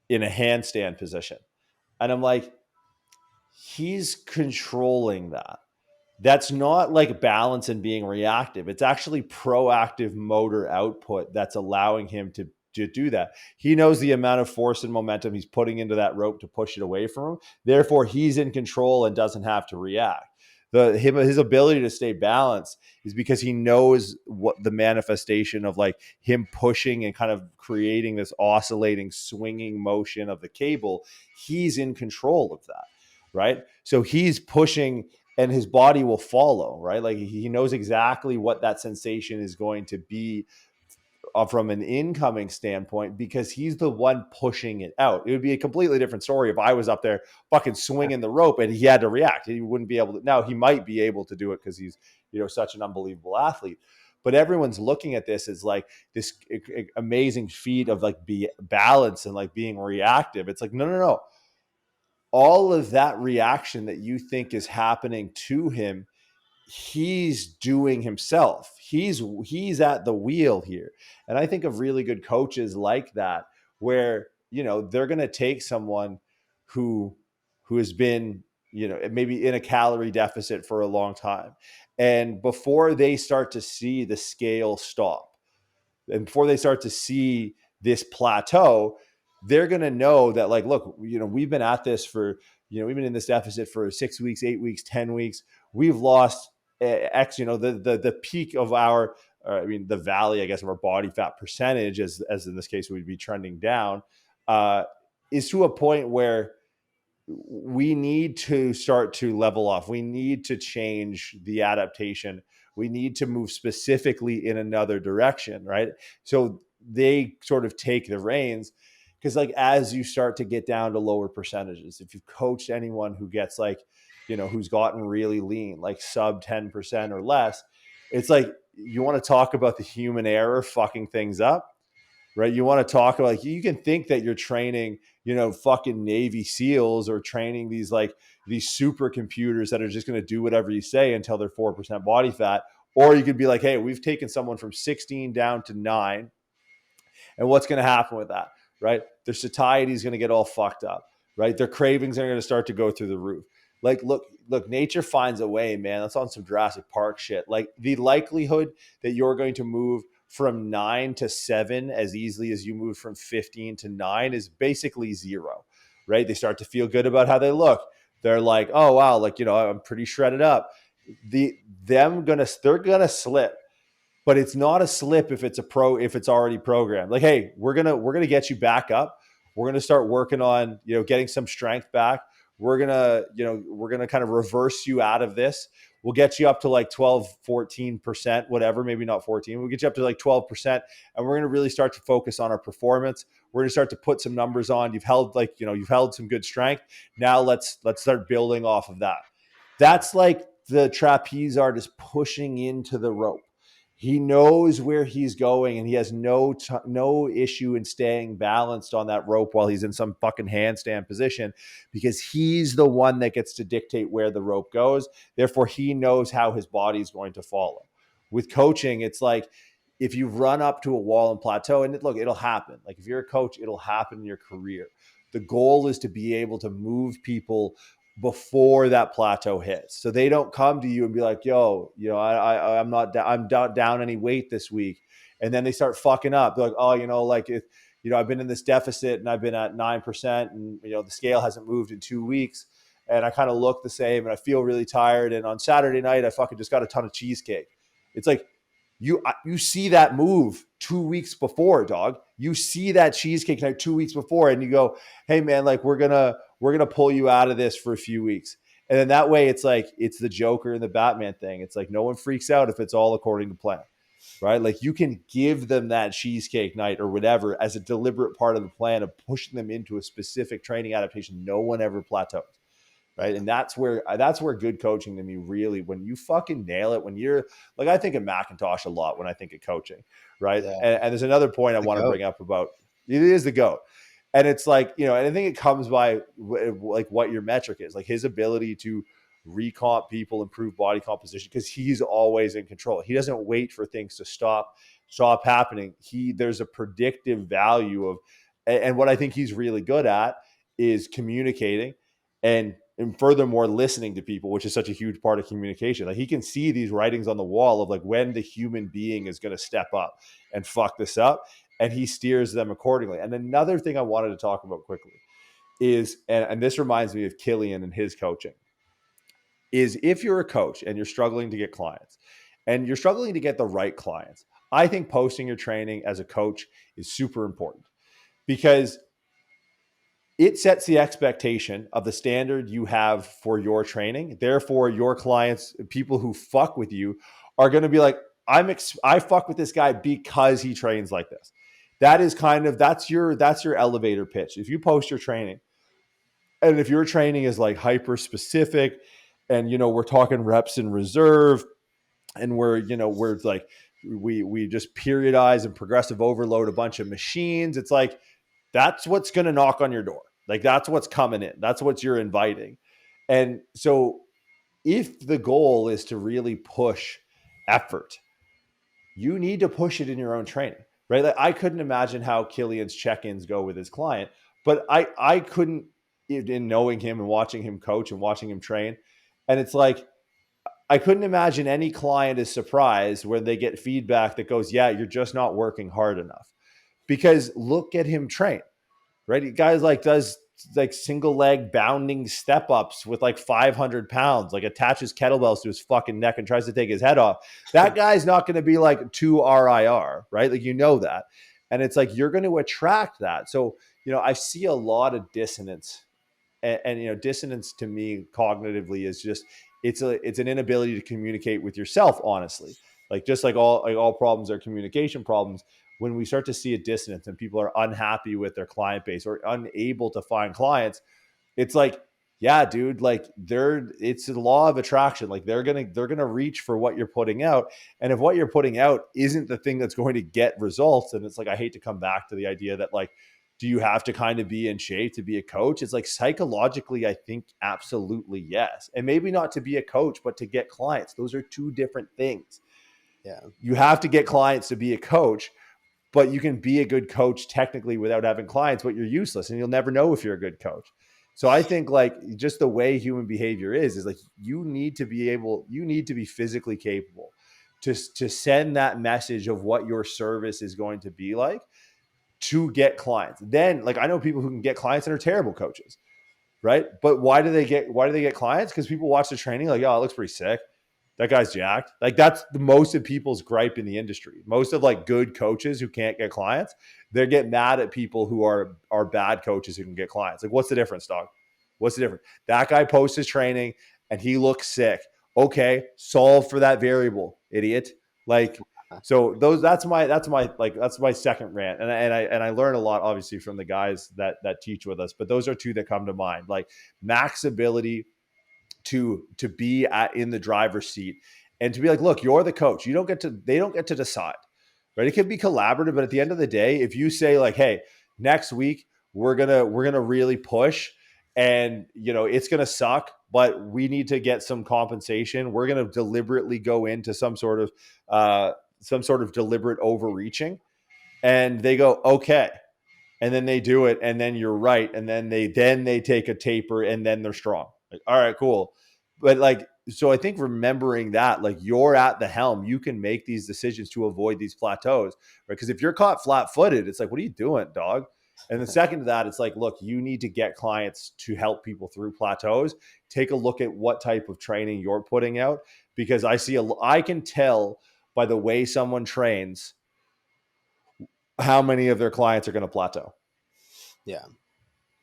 in a handstand position. And I'm like, he's controlling that. That's not like balance and being reactive. It's actually proactive motor output that's allowing him to do that. He knows the amount of force and momentum he's putting into that rope to push it away from him. Therefore, he's in control and doesn't have to react. His ability to stay balanced is because he knows what the manifestation of like him pushing and kind of creating this oscillating, swinging motion of the cable. He's in control of that, right? So he's pushing and his body will follow, right? Like he knows exactly what that sensation is going to be from an incoming standpoint, because he's the one pushing it out. It would be a completely different story if I was up there fucking swinging the rope and he had to react. He wouldn't be able to. Now he might be able to do it because he's, such an unbelievable athlete. But everyone's looking at this as like this amazing feat of like be balance and like being reactive. It's like, no. All of that reaction that you think is happening to him, he's doing himself. He's at the wheel here. And I think of really good coaches like that, where, they're going to take someone who has been, maybe in a calorie deficit for a long time. And before they start to see the scale stop, and before they start to see this plateau, they're going to know that like, look, we've been at this for, we've been in this deficit for 6 weeks, 8 weeks, 10 weeks. We've lost X, the peak of our, the valley, I guess, of our body fat percentage, as in this case, we'd be trending down, is to a point where we need to start to level off. We need to change the adaptation. We need to move specifically in another direction, right? So they sort of take the reins, because like as you start to get down to lower percentages, if you've coached anyone who gets like, who's gotten really lean, like sub 10% or less, it's like, you want to talk about the human error fucking things up, right? You want to talk about, like, you can think that you're training, fucking Navy SEALs, or training these supercomputers that are just going to do whatever you say until they're 4% body fat. Or you could be like, hey, we've taken someone from 16 down to 9. And what's going to happen with that, right? Their satiety is going to get all fucked up, right? Their cravings are going to start to go through the roof. Like, look, nature finds a way, man. That's on some Jurassic Park shit. Like, the likelihood that you're going to move from 9 to 7 as easily as you move from 15 to 9 is basically zero, right? They start to feel good about how they look. They're like, oh wow, like, I'm pretty shredded up. They're gonna slip, but it's not a slip if it's already programmed. Like, hey, we're gonna get you back up. We're gonna start working on getting some strength back. We're gonna kind of reverse you out of this. We'll get you up to like 12, 14%, whatever, maybe not 14. We'll get you up to like 12%. And we're going to really start to focus on our performance. We're going to start to put some numbers on. You've held some good strength. Now let's start building off of that. That's like the trapeze artist pushing into the rope. He knows where he's going, and he has no issue in staying balanced on that rope while he's in some fucking handstand position, because he's the one that gets to dictate where the rope goes. Therefore, he knows how his body is going to follow. With coaching, it's like if you run up to a wall and plateau, and look, it'll happen. Like if you're a coach, it'll happen in your career. The goal is to be able to move people before that plateau hits, so they don't come to you and be like, yo, I'm not down any weight this week, and then they start fucking up. They're like, oh, like if I've been in this deficit and I've been at 9%, and the scale hasn't moved in 2 weeks, and I kind of look the same and I feel really tired, and on Saturday night I fucking just got a ton of cheesecake. It's like, you see that move 2 weeks before, dog. You see that cheesecake night 2 weeks before, and you go, hey man, like we're gonna pull you out of this for a few weeks. And then that way it's like it's the Joker and the Batman thing. It's like no one freaks out if it's all according to plan, right? Like you can give them that cheesecake night or whatever as a deliberate part of the plan of pushing them into a specific training adaptation. No one ever plateaus. Right. And that's where good coaching to me really, when you fucking nail it, when you're like, I think of Macintosh a lot when I think of coaching. Right. Yeah. And there's another point I want to bring up about it is the GOAT. And it's like, and I think it comes by like what your metric is, like his ability to recomp people, improve body composition, because he's always in control. He doesn't wait for things to stop happening. There's a predictive value of, and what I think he's really good at is communicating and furthermore listening to people, which is such a huge part of communication. Like he can see these writings on the wall of like when the human being is going to step up and fuck this up, and he steers them accordingly. And another thing I wanted to talk about quickly is, and this reminds me of Killian and his coaching, is if you're a coach and you're struggling to get clients and you're struggling to get the right clients, I think posting your training as a coach is super important, because it sets the expectation of the standard you have for your training. Therefore, your clients, people who fuck with you, are going to be like, I fuck with this guy because he trains like this. That's your elevator pitch. If you post your training, and if your training is like hyper specific, and we're talking reps in reserve, and we're like we just periodize and progressive overload a bunch of machines, it's like that's what's going to knock on your door. Like that's what's coming in. That's what you're inviting. And so if the goal is to really push effort, you need to push it in your own training, right? Like I couldn't imagine how Killian's check-ins go with his client, but I couldn't, in knowing him and watching him coach and watching him train. And it's like, I couldn't imagine any client is surprised when they get feedback that goes, yeah, you're just not working hard enough. Because look at him train, right? Guys like does like single leg bounding step ups with like 500 pounds, like attaches kettlebells to his fucking neck and tries to take his head off. That guy's not going to be like 2 RIR, right? Like, that. And it's like, you're going to attract that. So, I see a lot of dissonance, and dissonance to me cognitively is just, it's an inability to communicate with yourself, honestly. Like just like all problems are communication problems. When we start to see a dissonance and people are unhappy with their client base or unable to find clients, it's like, yeah, dude, like it's the law of attraction. Like they're gonna reach for what you're putting out. And if what you're putting out isn't the thing that's going to get results, and it's like, I hate to come back to the idea that like, do you have to kind of be in shape to be a coach? It's like psychologically, I think absolutely yes. And maybe not to be a coach, but to get clients. Those are two different things. Yeah. You have to get clients to be a coach, but you can be a good coach technically without having clients, but you're useless and you'll never know if you're a good coach. So I think like just the way human behavior is like you need to be physically capable to send that message of what your service is going to be like to get clients. Then, like, I know people who can get clients and are terrible coaches, right? But why do they get clients? Because people watch the training like, oh, it looks pretty sick. That guy's jacked. Like, that's the most of people's gripe in the industry. Most of like good coaches who can't get clients, they get mad at people who are bad coaches who can get clients. Like, what's the difference, dog? What's the difference? That guy posts his training and he looks sick. Okay, solve for that variable, idiot. Like, so that's my second rant, and I learn a lot obviously from the guys that teach with us, but those are two that come to mind. Like, Mac's ability to be in the driver's seat and to be like, look, you're the coach. They don't get to decide, right? It can be collaborative, but at the end of the day, if you say like, hey, next week we're gonna really push, and it's gonna suck, but we need to get some compensation. We're gonna deliberately go into some sort of deliberate overreaching, and they go, okay, and then they do it, and then you're right, and then they take a taper, and then they're strong. Like, all right, cool. But like, so I think remembering that, like, you're at the helm, you can make these decisions to avoid these plateaus, right? Because if you're caught flat-footed, it's like, what are you doing, dog? And the second to that, it's like, look, you need to get clients to help people through plateaus. Take a look at what type of training you're putting out, because I can tell by the way someone trains how many of their clients are going to plateau. Yeah.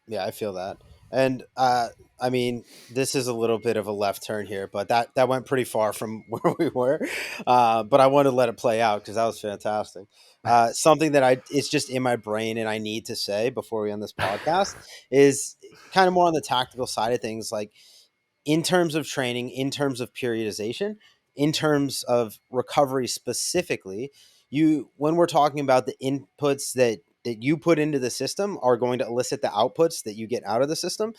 Yeah, I feel that. And I mean, this is a little bit of a left turn here, but that went pretty far from where we were. But I wanted to let it play out because that was fantastic. Something that it's just in my brain and I need to say before we end this podcast is kind of more on the tactical side of things, like in terms of training, in terms of periodization, in terms of recovery specifically. When we're talking about the inputs that you put into the system are going to elicit the outputs that you get out of the system.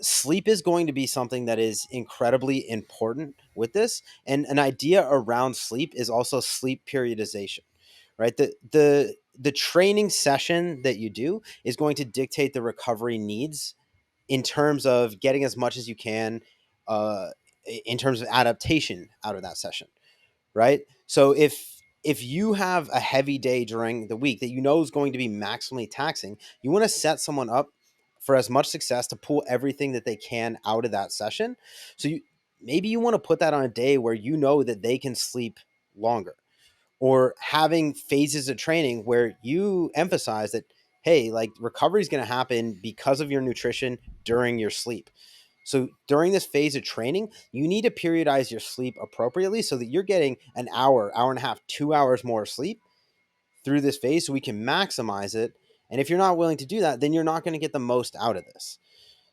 Sleep is going to be something that is incredibly important with this. And an idea around sleep is also sleep periodization, right? The training session that you do is going to dictate the recovery needs in terms of getting as much as you can uh, in terms of adaptation out of that session, right? So if you have a heavy day during the week that you know is going to be maximally taxing, you want to set someone up for as much success to pull everything that they can out of that session. So maybe you want to put that on a day where you know that they can sleep longer, or having phases of training where you emphasize that, hey, like recovery is going to happen because of your nutrition during your sleep. So during this phase of training, you need to periodize your sleep appropriately so that you're getting an hour, hour and a half, 2 hours more sleep through this phase so we can maximize it. And if you're not willing to do that, then you're not going to get the most out of this.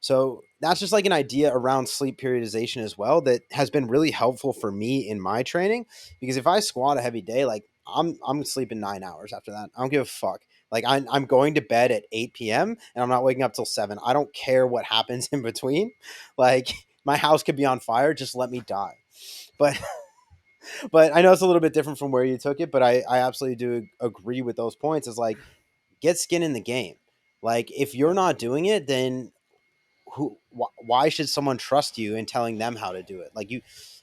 So that's just like an idea around sleep periodization as well that has been really helpful for me in my training. Because if I squat a heavy day, like I'm sleeping 9 hours after that. I don't give a fuck. Like I'm going to bed at 8 p.m. and I'm not waking up till 7. I don't care what happens in between. Like my house could be on fire. Just let me die. But but I know it's a little bit different from where you took it. But I absolutely do agree with those points. Is like, get skin in the game. Like if you're not doing it, then why should someone trust you in telling them how to do it? Like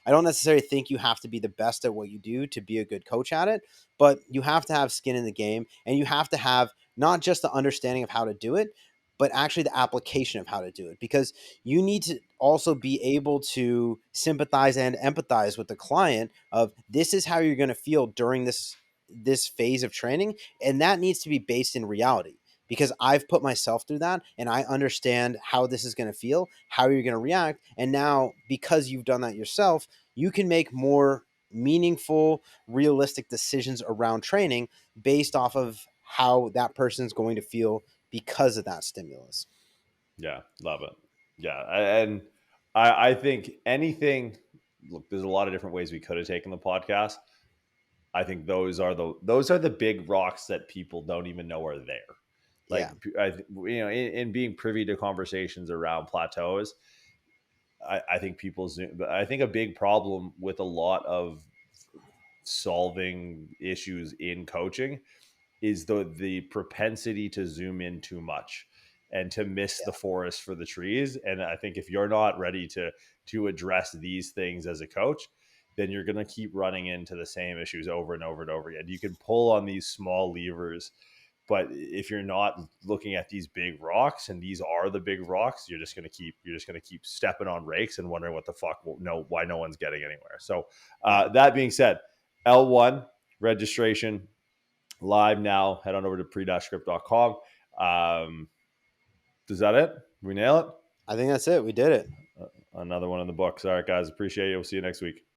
I don't necessarily think you have to be the best at what you do to be a good coach at it, but you have to have skin in the game, and you have to have not just the understanding of how to do it, but actually the application of how to do it, because you need to also be able to sympathize and empathize with the client of, this is how you're going to feel during this phase of training, and that needs to be based in reality, because I've put myself through that and I understand how this is going to feel, how you're going to react. And now, because you've done that yourself, you can make more meaningful, realistic decisions around training based off of how that person's going to feel because of that stimulus. Yeah, love it. Yeah, and I think anything. Look, there's a lot of different ways we could have taken the podcast. I think those are the big rocks that people don't even know are there. Like, Yeah. in being privy to conversations around plateaus, I think I think a big problem with a lot of solving issues in coaching is the propensity to zoom in too much and to miss the forest for the trees. And I think if you're not ready to address these things as a coach, then you're going to keep running into the same issues over and over and over again. You can pull on these small levers, but if you're not looking at these big rocks, and these are the big rocks, you're just going to keep stepping on rakes and wondering what the fuck, why no one's getting anywhere. So that being said, L1 registration live now. Head on over to pre-script.com. Is that it? We nail it? I think that's it. We did it. Another one in the books. All right, guys. Appreciate you. We'll see you next week.